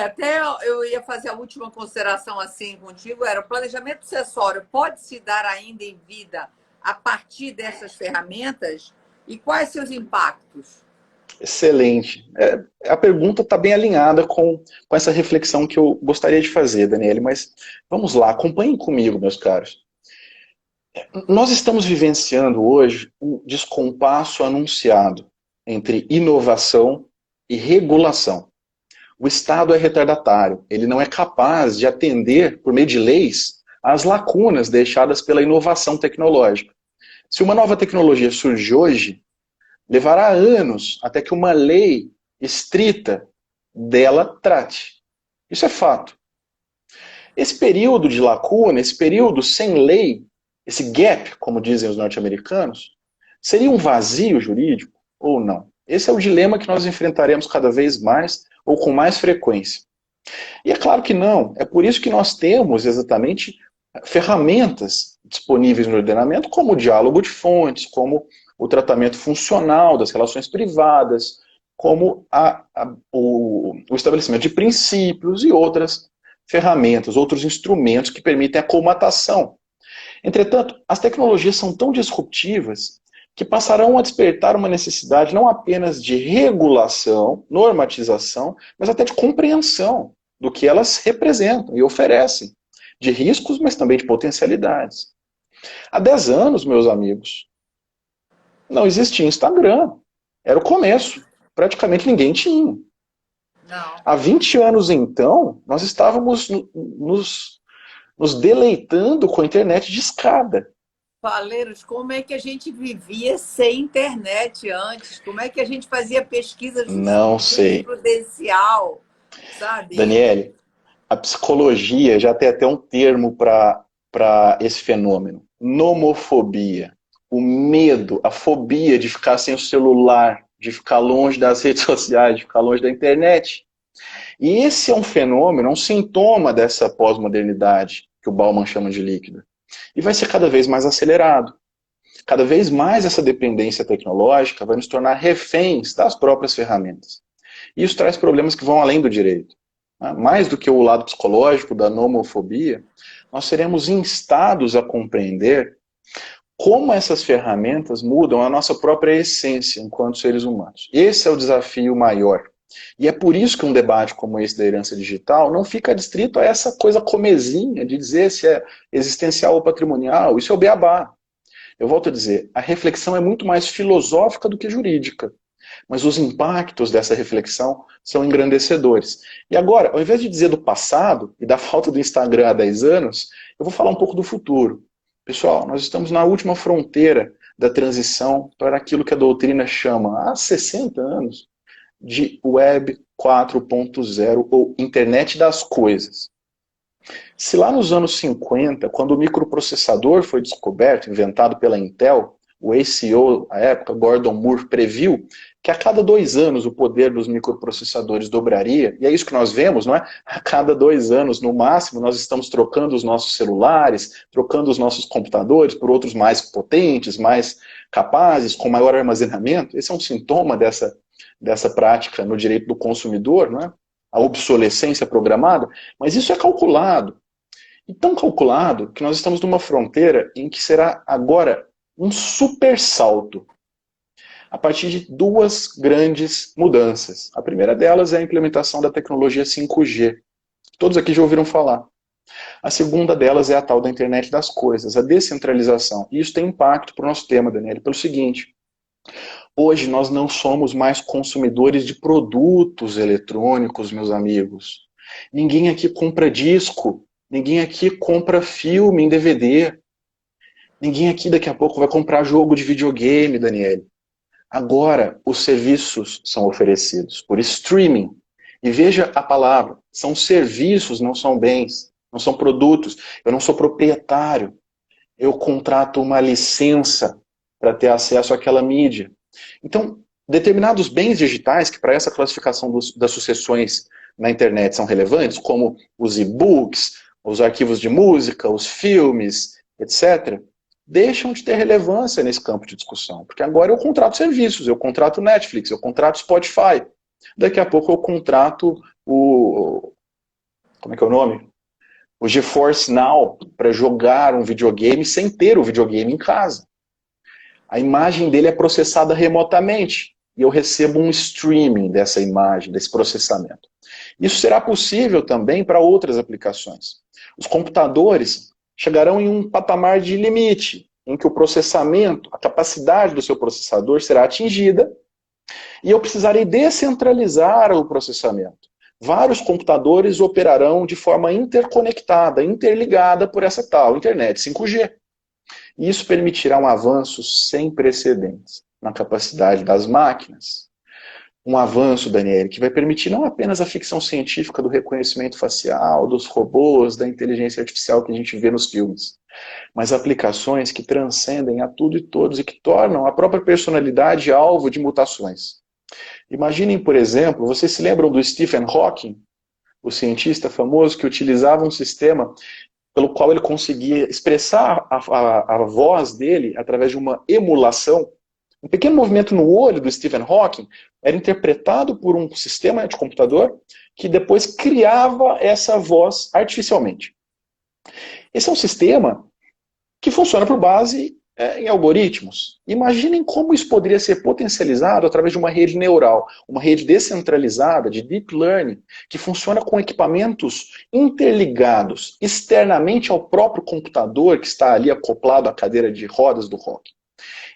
Até eu ia fazer a última consideração assim contigo, era o planejamento sucessório pode se dar ainda em vida a partir dessas ferramentas? E quais seus impactos?
Excelente. A pergunta está bem alinhada com essa reflexão que eu gostaria de fazer, Daniele, mas vamos lá, acompanhem comigo, meus caros. Nós estamos vivenciando hoje um descompasso anunciado entre inovação e regulação. O Estado é retardatário, ele não é capaz de atender, por meio de leis, às lacunas deixadas pela inovação tecnológica. Se uma nova tecnologia surge hoje, levará anos até que uma lei estrita dela trate. Isso é fato. Esse período de lacuna, esse período sem lei, esse gap, como dizem os norte-americanos, seria um vazio jurídico ou não? Esse é o dilema que nós enfrentaremos cada vez mais ou com mais frequência. E é claro que não. É por isso que nós temos exatamente ferramentas disponíveis no ordenamento, como o diálogo de fontes, como o tratamento funcional das relações privadas, como o estabelecimento de princípios e outras ferramentas, outros instrumentos que permitem a colmatação. Entretanto, as tecnologias são tão disruptivas que passarão a despertar uma necessidade não apenas de regulação, normatização, mas até de compreensão do que elas representam e oferecem, de riscos, mas também de potencialidades. Há 10 anos, meus amigos, não existia Instagram. Era o começo. Praticamente ninguém tinha.
Não.
Há 20 anos, então, nós estávamos nos deleitando com a internet de escada.
Faleiros, como é que a gente vivia sem internet antes? Como é que a gente fazia pesquisa
Não sei.
jurisprudencial, sabe?
Daniele, a psicologia já tem até um termo para esse fenômeno. Nomofobia. O medo, a fobia de ficar sem o celular, de ficar longe das redes sociais, de ficar longe da internet. E esse é um fenômeno, um sintoma dessa pós-modernidade que o Bauman chama de líquida. E vai ser cada vez mais acelerado. Cada vez mais essa dependência tecnológica vai nos tornar reféns das próprias ferramentas. E isso traz problemas que vão além do direito. Mais do que o lado psicológico da nomofobia, nós seremos instados a compreender como essas ferramentas mudam a nossa própria essência enquanto seres humanos. Esse é o desafio maior E é por isso que um debate como esse da herança digital não fica restrito a essa coisa comezinha de dizer se é existencial ou patrimonial. Isso é o beabá. Eu volto a dizer, a reflexão é muito mais filosófica do que jurídica. Mas os impactos dessa reflexão são engrandecedores. E agora, ao invés de dizer do passado e da falta do Instagram há 10 anos, eu vou falar um pouco do futuro. Pessoal, nós estamos na última fronteira da transição para aquilo que a doutrina chama, há 60 anos, de Web 4.0 ou Internet das Coisas. Se lá nos anos 50, quando o microprocessador foi descoberto, inventado pela Intel, o ACO, à época, Gordon Moore, previu que a cada 2 anos o poder dos microprocessadores dobraria, e é isso que nós vemos, não é? A cada 2 anos, no máximo, nós estamos trocando os nossos celulares, trocando os nossos computadores por outros mais potentes, mais capazes, com maior armazenamento. Esse é um sintoma dessa prática no direito do consumidor, não é? A obsolescência programada, mas isso é calculado. E tão calculado que nós estamos numa fronteira em que será agora um super salto a partir de 2 grandes mudanças. A primeira delas é a implementação da tecnologia 5G. Todos aqui já ouviram falar. A segunda delas é a tal da internet das coisas, a descentralização. E isso tem impacto para o nosso tema, Daniel, pelo seguinte: hoje nós não somos mais consumidores de produtos eletrônicos, meus amigos. Ninguém aqui compra disco, ninguém aqui compra filme em DVD. Ninguém aqui daqui a pouco vai comprar jogo de videogame, Daniel. Agora, os serviços são oferecidos por streaming. E veja a palavra, são serviços, não são bens, não são produtos. Eu não sou proprietário. Eu contrato uma licença para ter acesso àquela mídia. Então, determinados bens digitais, que para essa classificação das sucessões na internet são relevantes, como os e-books, os arquivos de música, os filmes, etc., deixam de ter relevância nesse campo de discussão. Porque agora eu contrato serviços, eu contrato Netflix, eu contrato Spotify. Daqui a pouco eu contrato o... como é que é o nome? O GeForce Now para jogar um videogame sem ter o videogame em casa. A imagem dele é processada remotamente e eu recebo um streaming dessa imagem, desse processamento. Isso será possível também para outras aplicações. Os computadores chegarão em um patamar de limite, em que o processamento, a capacidade do seu processador será atingida e eu precisarei descentralizar o processamento. Vários computadores operarão de forma interconectada, interligada por essa tal internet 5G. E isso permitirá um avanço sem precedentes na capacidade das máquinas. Um avanço, Daniel, que vai permitir não apenas a ficção científica do reconhecimento facial, dos robôs, da inteligência artificial que a gente vê nos filmes, mas aplicações que transcendem a tudo e todos e que tornam a própria personalidade alvo de mutações. Imaginem, por exemplo, vocês se lembram do Stephen Hawking, o cientista famoso que utilizava um sistema pelo qual ele conseguia expressar a voz dele através de uma emulação. Um pequeno movimento no olho do Stephen Hawking era interpretado por um sistema de computador que depois criava essa voz artificialmente. Esse é um sistema que funciona por base em algoritmos. Imaginem como isso poderia ser potencializado através de uma rede neural, uma rede descentralizada de deep learning, que funciona com equipamentos interligados externamente ao próprio computador que está ali acoplado à cadeira de rodas do Hawking.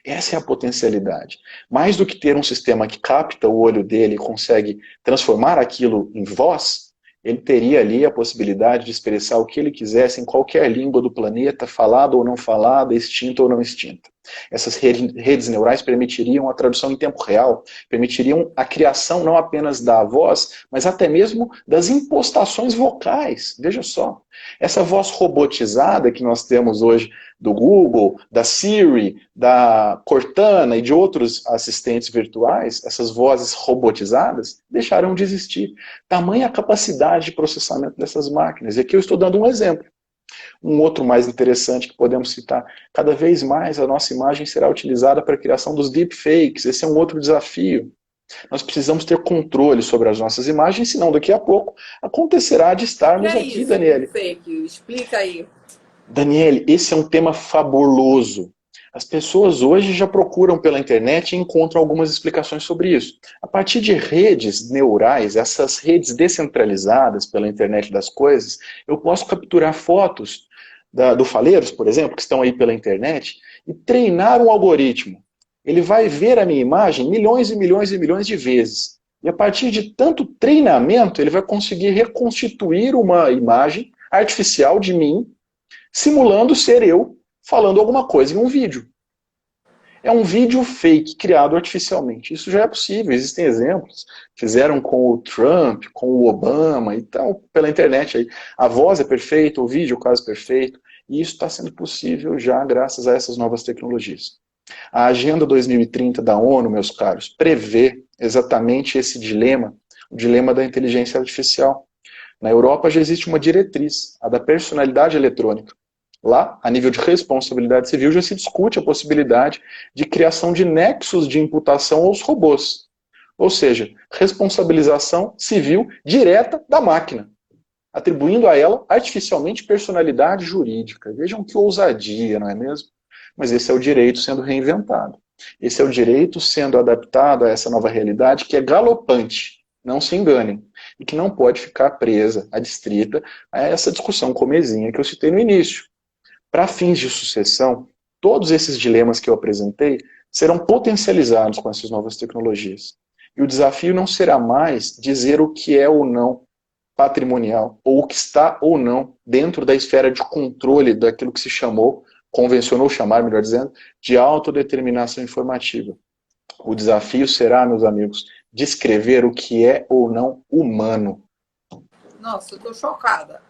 Essa é a potencialidade. Mais do que ter um sistema que capta o olho dele e consegue transformar aquilo em voz, ele teria ali a possibilidade de expressar o que ele quisesse em qualquer língua do planeta, falada ou não falada, extinta ou não extinta. Essas redes neurais permitiriam a tradução em tempo real, permitiriam a criação não apenas da voz, mas até mesmo das impostações vocais. Veja só, essa voz robotizada que nós temos hoje do Google, da Siri, da Cortana e de outros assistentes virtuais, essas vozes robotizadas, deixaram de existir. Tamanha a capacidade de processamento dessas máquinas. E aqui eu estou dando um exemplo. Um outro mais interessante que podemos citar, cada vez mais a nossa imagem será utilizada para a criação dos deepfakes. Esse é um outro desafio. Nós precisamos ter controle sobre as nossas imagens, senão daqui a pouco acontecerá de estarmos aqui, Daniele.
Deepfake? Explica aí.
Daniele, esse é um tema fabuloso. As pessoas hoje já procuram pela internet e encontram algumas explicações sobre isso. A partir de redes neurais, essas redes descentralizadas pela internet das coisas, eu posso capturar fotos do Faleiros, por exemplo, que estão aí pela internet, e treinar um algoritmo. Ele vai ver a minha imagem milhões e milhões e milhões de vezes. E a partir de tanto treinamento, ele vai conseguir reconstituir uma imagem artificial de mim, simulando ser eu falando alguma coisa em um vídeo. É um vídeo fake, criado artificialmente. Isso já é possível, existem exemplos. Fizeram com o Trump, com o Obama e tal, pela internet aí. A voz é perfeita, o vídeo é quase perfeito. E isso está sendo possível já graças a essas novas tecnologias. A Agenda 2030 da ONU, meus caros, prevê exatamente esse dilema, o dilema da inteligência artificial. Na Europa já existe uma diretriz, a da personalidade eletrônica. Lá, a nível de responsabilidade civil, já se discute a possibilidade de criação de nexos de imputação aos robôs. Ou seja, responsabilização civil direta da máquina, atribuindo a ela artificialmente personalidade jurídica. Vejam que ousadia, não é mesmo? Mas esse é o direito sendo reinventado. Esse é o direito sendo adaptado a essa nova realidade que é galopante, não se enganem, e que não pode ficar presa, adstrita a essa discussão comezinha que eu citei no início. Para fins de sucessão, todos esses dilemas que eu apresentei serão potencializados com essas novas tecnologias. E o desafio não será mais dizer o que é ou não patrimonial, ou o que está ou não dentro da esfera de controle daquilo que se chamou, convencionou chamar, melhor dizendo, de autodeterminação informativa. O desafio será, meus amigos, descrever o que é ou não humano.
Nossa, eu estou chocada.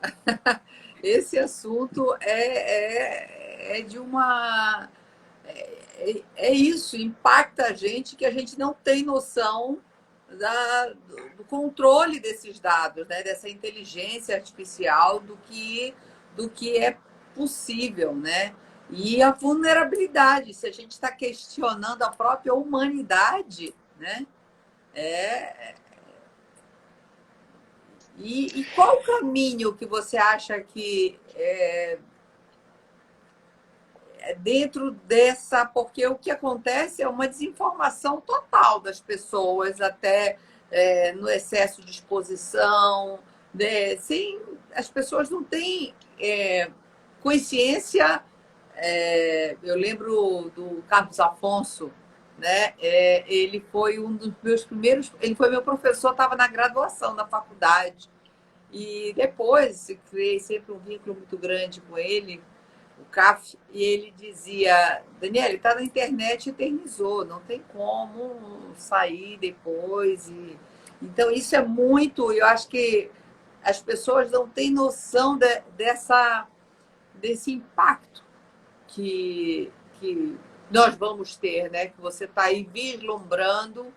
Esse assunto é de uma... É isso, impacta a gente que a gente não tem noção do controle desses dados, né? Dessa inteligência artificial, do que é possível, né? E a vulnerabilidade, se a gente está questionando a própria humanidade, né? E qual o caminho que você acha que dentro dessa... Porque o que acontece é uma desinformação total das pessoas, até no excesso de exposição, né? Sim, as pessoas não têm consciência. Eu lembro do Carlos Afonso, né? Ele foi um dos meus primeiros... Ele foi meu professor, estava na graduação da faculdade. E depois criei sempre um vínculo muito grande com ele, o CAF, e ele dizia: Daniela, está na internet, eternizou, não tem como sair depois. Então, isso é muito... Eu acho que as pessoas não têm noção desse impacto que nós vamos ter, né? Que você está aí vislumbrando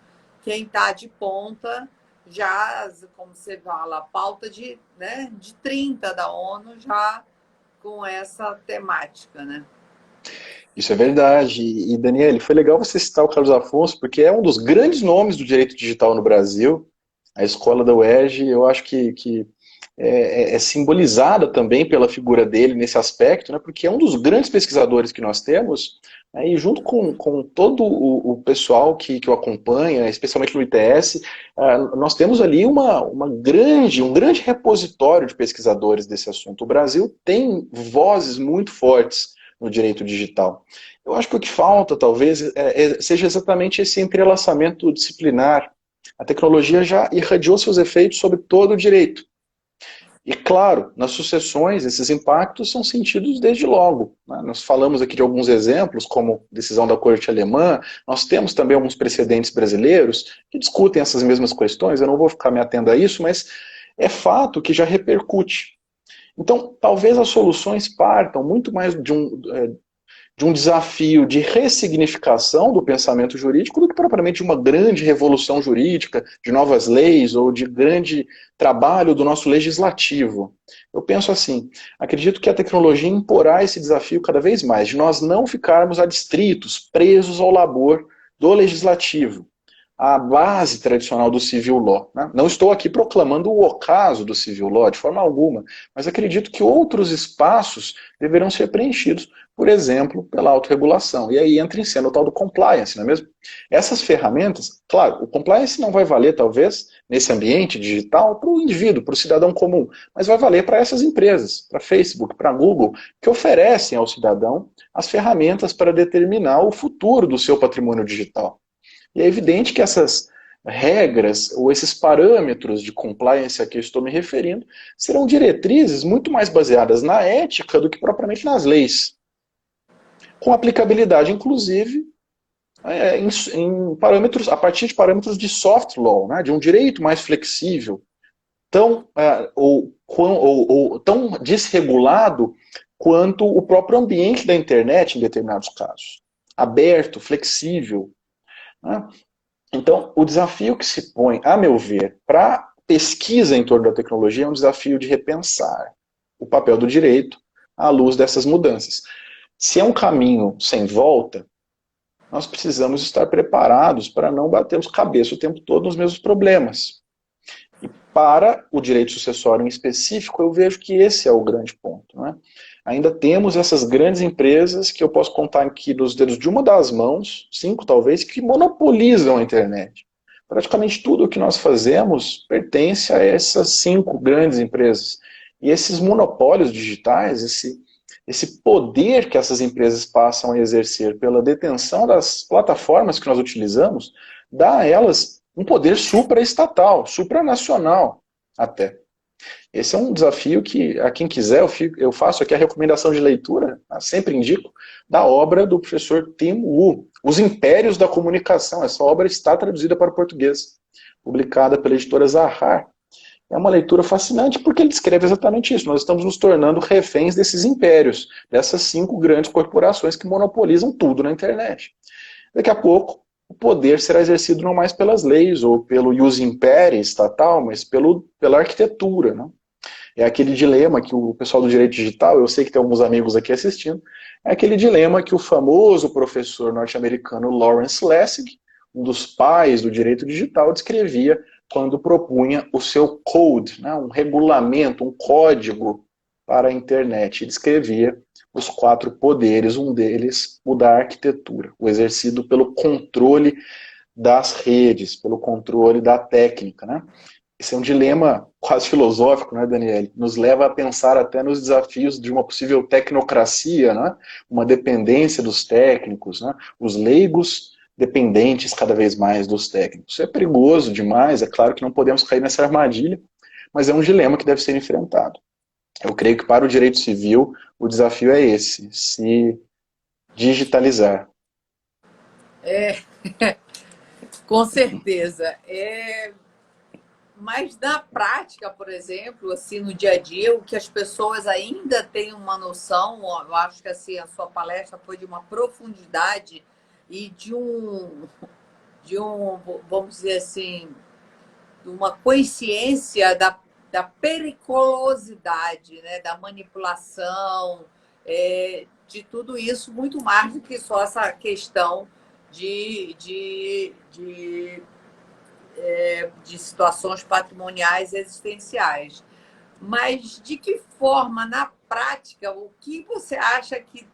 quem está de ponta, já, como você fala, a pauta de 30 da ONU já com essa temática, né?
Isso é verdade. E, Daniele, foi legal você citar o Carlos Afonso, porque é um dos grandes nomes do direito digital no Brasil. A escola da UERJ, eu acho que é simbolizada também pela figura dele nesse aspecto, né, porque é um dos grandes pesquisadores que nós temos, né, e junto com todo o pessoal que o acompanha, especialmente no ITS, nós temos ali um grande repositório de pesquisadores desse assunto. O Brasil tem vozes muito fortes no direito digital. Eu acho que o que falta, talvez, seja exatamente esse entrelaçamento disciplinar. A tecnologia já irradiou seus efeitos sobre todo o direito. E, claro, nas sucessões, esses impactos são sentidos desde logo, né? Nós falamos aqui de alguns exemplos, como decisão da Corte Alemã, nós temos também alguns precedentes brasileiros que discutem essas mesmas questões, eu não vou ficar me atendo a isso, mas é fato que já repercute. Então, talvez as soluções partam muito mais de um desafio de ressignificação do pensamento jurídico do que propriamente de uma grande revolução jurídica, de novas leis ou de grande trabalho do nosso legislativo. Eu penso assim, acredito que a tecnologia imporá esse desafio cada vez mais, de nós não ficarmos adstritos, presos ao labor do legislativo, a base tradicional do civil law, né? Não estou aqui proclamando o ocaso do civil law, de forma alguma, mas acredito que outros espaços deverão ser preenchidos, por exemplo, pela autorregulação. E aí entra em cena o tal do compliance, não é mesmo? Essas ferramentas, claro, o compliance não vai valer, talvez, nesse ambiente digital, para o indivíduo, para o cidadão comum, mas vai valer para essas empresas, para Facebook, para Google, que oferecem ao cidadão as ferramentas para determinar o futuro do seu patrimônio digital. E é evidente que essas regras ou esses parâmetros de compliance a que eu estou me referindo serão diretrizes muito mais baseadas na ética do que propriamente nas leis, com aplicabilidade, inclusive, em parâmetros, a partir de parâmetros de soft law, né, de um direito mais flexível, tão, ou tão desregulado quanto o próprio ambiente da internet em determinados casos. Aberto, flexível. Né? Então, o desafio que se põe, a meu ver, para a pesquisa em torno da tecnologia é um desafio de repensar o papel do direito à luz dessas mudanças. Se é um caminho sem volta, nós precisamos estar preparados para não batermos cabeça o tempo todo nos mesmos problemas. E para o direito sucessório em específico, eu vejo que esse é o grande ponto. Né? Ainda temos essas grandes empresas que eu posso contar aqui nos dedos de uma das mãos, 5 talvez, que monopolizam a internet. Praticamente tudo o que nós fazemos pertence a essas 5 grandes empresas. E esses monopólios digitais, esse poder que essas empresas passam a exercer pela detenção das plataformas que nós utilizamos, dá a elas um poder supraestatal, supranacional até. Esse é um desafio que, a quem quiser, eu faço aqui a recomendação de leitura, sempre indico, da obra do professor Tim Wu, Os Impérios da Comunicação. Essa obra está traduzida para o português, publicada pela editora Zahar. É uma leitura fascinante porque ele descreve exatamente isso. Nós estamos nos tornando reféns desses impérios, dessas 5 grandes corporações que monopolizam tudo na internet. Daqui a pouco, o poder será exercido não mais pelas leis ou pelo ius imperi estatal, mas pela arquitetura. Né? É aquele dilema que o pessoal do direito digital, eu sei que tem alguns amigos aqui assistindo, é aquele dilema que o famoso professor norte-americano Lawrence Lessig, um dos pais do direito digital, descrevia quando propunha o seu code, né, um regulamento, um código para a internet. E descrevia os 4 poderes, um deles o da arquitetura, o exercido pelo controle das redes, pelo controle da técnica. Né? Esse é um dilema quase filosófico, né, Daniele? Nos leva a pensar até nos desafios de uma possível tecnocracia, né? Uma dependência dos técnicos, né? Os leigos dependentes cada vez mais dos técnicos. Isso é perigoso demais, é claro que não podemos cair nessa armadilha, mas é um dilema que deve ser enfrentado. Eu creio que para o direito civil o desafio é esse, se digitalizar.
Com certeza. Mas na prática, por exemplo, assim, no dia a dia, o que as pessoas ainda têm uma noção, eu acho que assim, a sua palestra foi de uma profundidade e de um, vamos dizer assim, de uma consciência da periculosidade, né, da manipulação, de tudo isso, muito mais do que só essa questão de situações patrimoniais existenciais. Mas de que forma, na prática, o que você acha que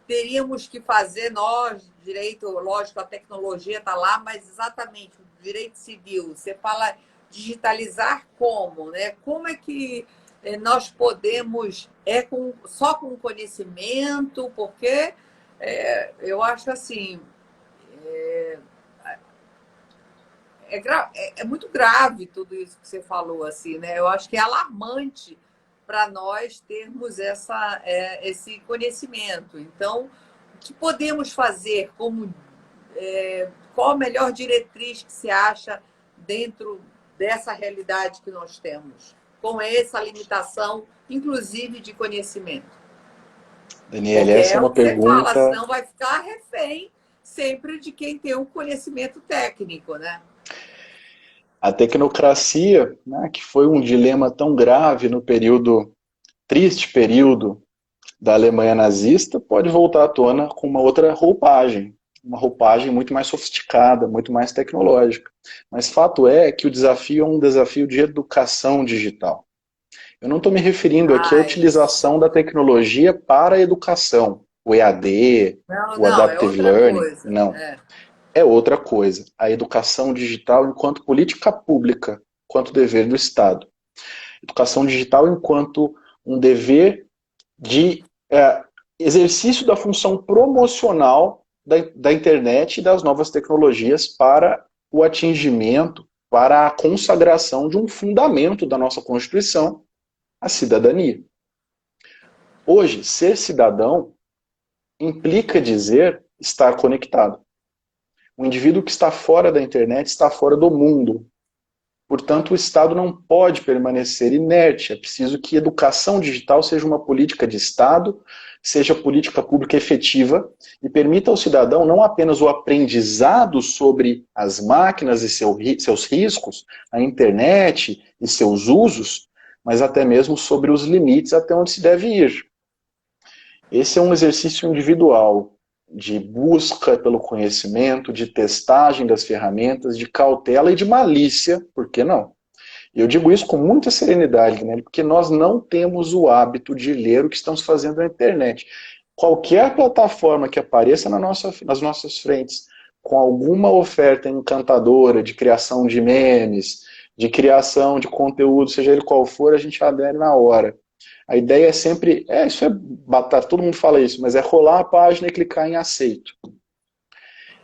teríamos que fazer nós, direito, lógico, a tecnologia está lá, mas exatamente o direito civil, você fala digitalizar como, né? Como é que nós podemos, só com conhecimento, porque eu acho assim, é muito grave tudo isso que você falou, assim, né? Eu acho que é alarmante para nós termos esse conhecimento. Então, o que podemos fazer? Qual a melhor diretriz que você acha dentro dessa realidade que nós temos, com essa limitação, inclusive de conhecimento?
Daniele,
Porque
essa é
é o
uma
que você fala,
pergunta...
senão vai ficar refém sempre de quem tem um conhecimento técnico, né?
A tecnocracia, né, que foi um dilema tão grave no triste período da Alemanha nazista, pode voltar à tona com uma outra roupagem. uma roupagem muito mais sofisticada, muito mais tecnológica. Mas fato é que o desafio é um desafio de educação digital. Eu não estou me referindo aqui à
Isso.
utilização da tecnologia para a educação, o EAD,
Não,
o
não, é
Adaptive
outra
Learning,
coisa.
não.
É.
É outra coisa. A educação digital enquanto política pública, enquanto dever do Estado. Educação digital enquanto um dever de exercício da função promocional da internet e das novas tecnologias para o atingimento, para a consagração de um fundamento da nossa Constituição, a cidadania. Hoje, ser cidadão implica dizer estar conectado. O indivíduo que está fora da internet está fora do mundo. Portanto, o Estado não pode permanecer inerte. É preciso que educação digital seja uma política de Estado, seja política pública efetiva e permita ao cidadão não apenas o aprendizado sobre as máquinas e seus riscos, a internet e seus usos, mas até mesmo sobre os limites até onde se deve ir. Esse é um exercício individual de busca pelo conhecimento, de testagem das ferramentas, de cautela e de malícia, por que não? E eu digo isso com muita serenidade, né? Porque nós não temos o hábito de ler o que estamos fazendo na internet. Qualquer plataforma que apareça nas nossas frentes, com alguma oferta encantadora de criação de memes, de criação de conteúdo, seja ele qual for, a gente adere na hora. A ideia é sempre, isso é batata, todo mundo fala isso, mas é rolar a página e clicar em aceito.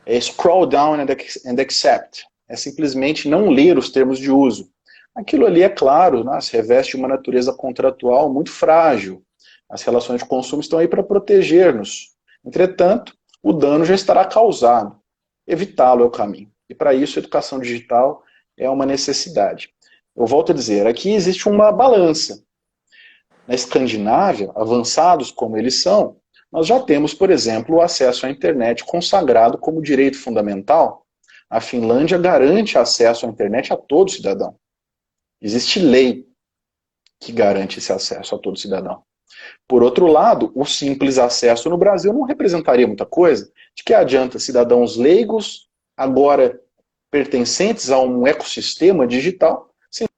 É scroll down and accept. É simplesmente não ler os termos de uso. Aquilo ali, é claro, né, se reveste uma natureza contratual muito frágil. As relações de consumo estão aí para proteger-nos. Entretanto, o dano já estará causado. Evitá-lo é o caminho. E para isso, a educação digital é uma necessidade. Eu volto a dizer, aqui existe uma balança. Na Escandinávia, avançados como eles são, nós já temos, por exemplo, o acesso à internet consagrado como direito fundamental. A Finlândia garante acesso à internet a todo cidadão. Existe lei que garante esse acesso a todo cidadão. Por outro lado, o simples acesso no Brasil não representaria muita coisa. De que adianta cidadãos leigos, agora pertencentes a um ecossistema digital, sem esse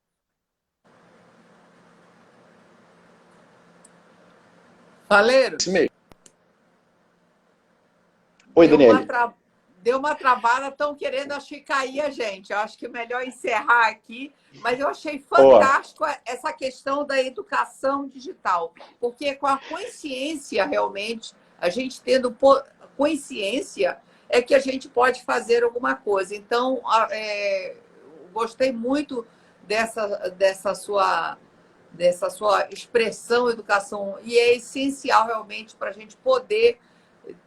Valeiros,
meio? Oi,
deu uma,
Daniele.
tra... deu uma travada, estão querendo, acho que cair a gente. Eu acho que é melhor encerrar aqui, mas eu achei
Ó,
fantástico essa questão da educação digital, porque com a consciência, realmente, a gente tendo consciência, é que a gente pode fazer alguma coisa. Então, gostei muito dessa sua expressão educação, e é essencial realmente para a gente poder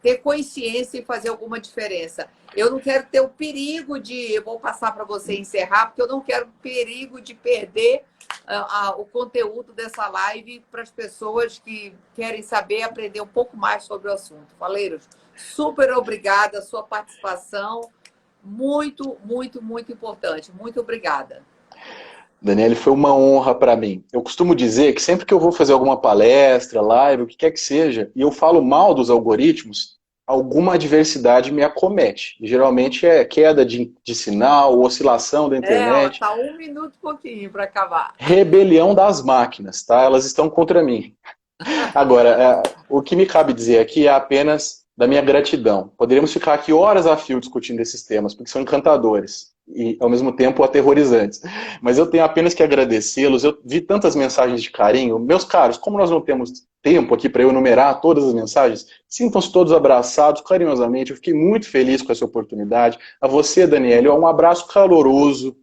ter consciência e fazer alguma diferença. Eu não quero ter o perigo de, eu vou passar para você encerrar, porque eu não quero o perigo de perder o conteúdo dessa live para as pessoas que querem saber, aprender um pouco mais sobre o assunto. Valeiros, super obrigada, a sua participação, muito, muito, muito importante. Muito obrigada.
Daniele, foi uma honra para mim. Eu costumo dizer que sempre que eu vou fazer alguma palestra, live, o que quer que seja, e eu falo mal dos algoritmos, alguma adversidade me acomete. E geralmente é queda de sinal, oscilação da
Ó,
internet,
tá 1 minuto e pouquinho para acabar.
rebelião das máquinas, tá? Elas estão contra mim. Agora, o que me cabe dizer aqui é apenas da minha gratidão. Poderíamos ficar aqui horas a fio discutindo esses temas, porque são encantadores e, ao mesmo tempo, aterrorizantes. Mas eu tenho apenas que agradecê-los. Eu vi tantas mensagens de carinho. Meus caros, como nós não temos tempo aqui para eu enumerar todas as mensagens, sintam-se todos abraçados carinhosamente. Eu fiquei muito feliz com essa oportunidade. A você, Daniele, um abraço caloroso.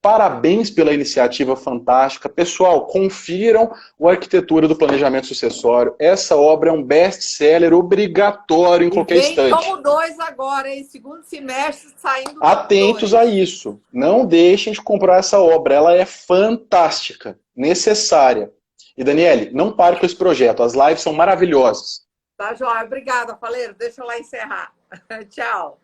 Parabéns pela iniciativa fantástica. Pessoal, confiram o Arquitetura do Planejamento Sucessório. Essa obra é um best-seller obrigatório em
E
qualquer
vem
estante.
tomo 2 agora, hein? Segundo semestre saindo tomo
Atentos a
2.
isso. Não deixem de comprar essa obra. Ela é fantástica, necessária. E, Daniele, não pare com esse projeto. As lives são maravilhosas.
Tá, joia? Obrigada, Faleiro. Deixa eu lá encerrar. Tchau.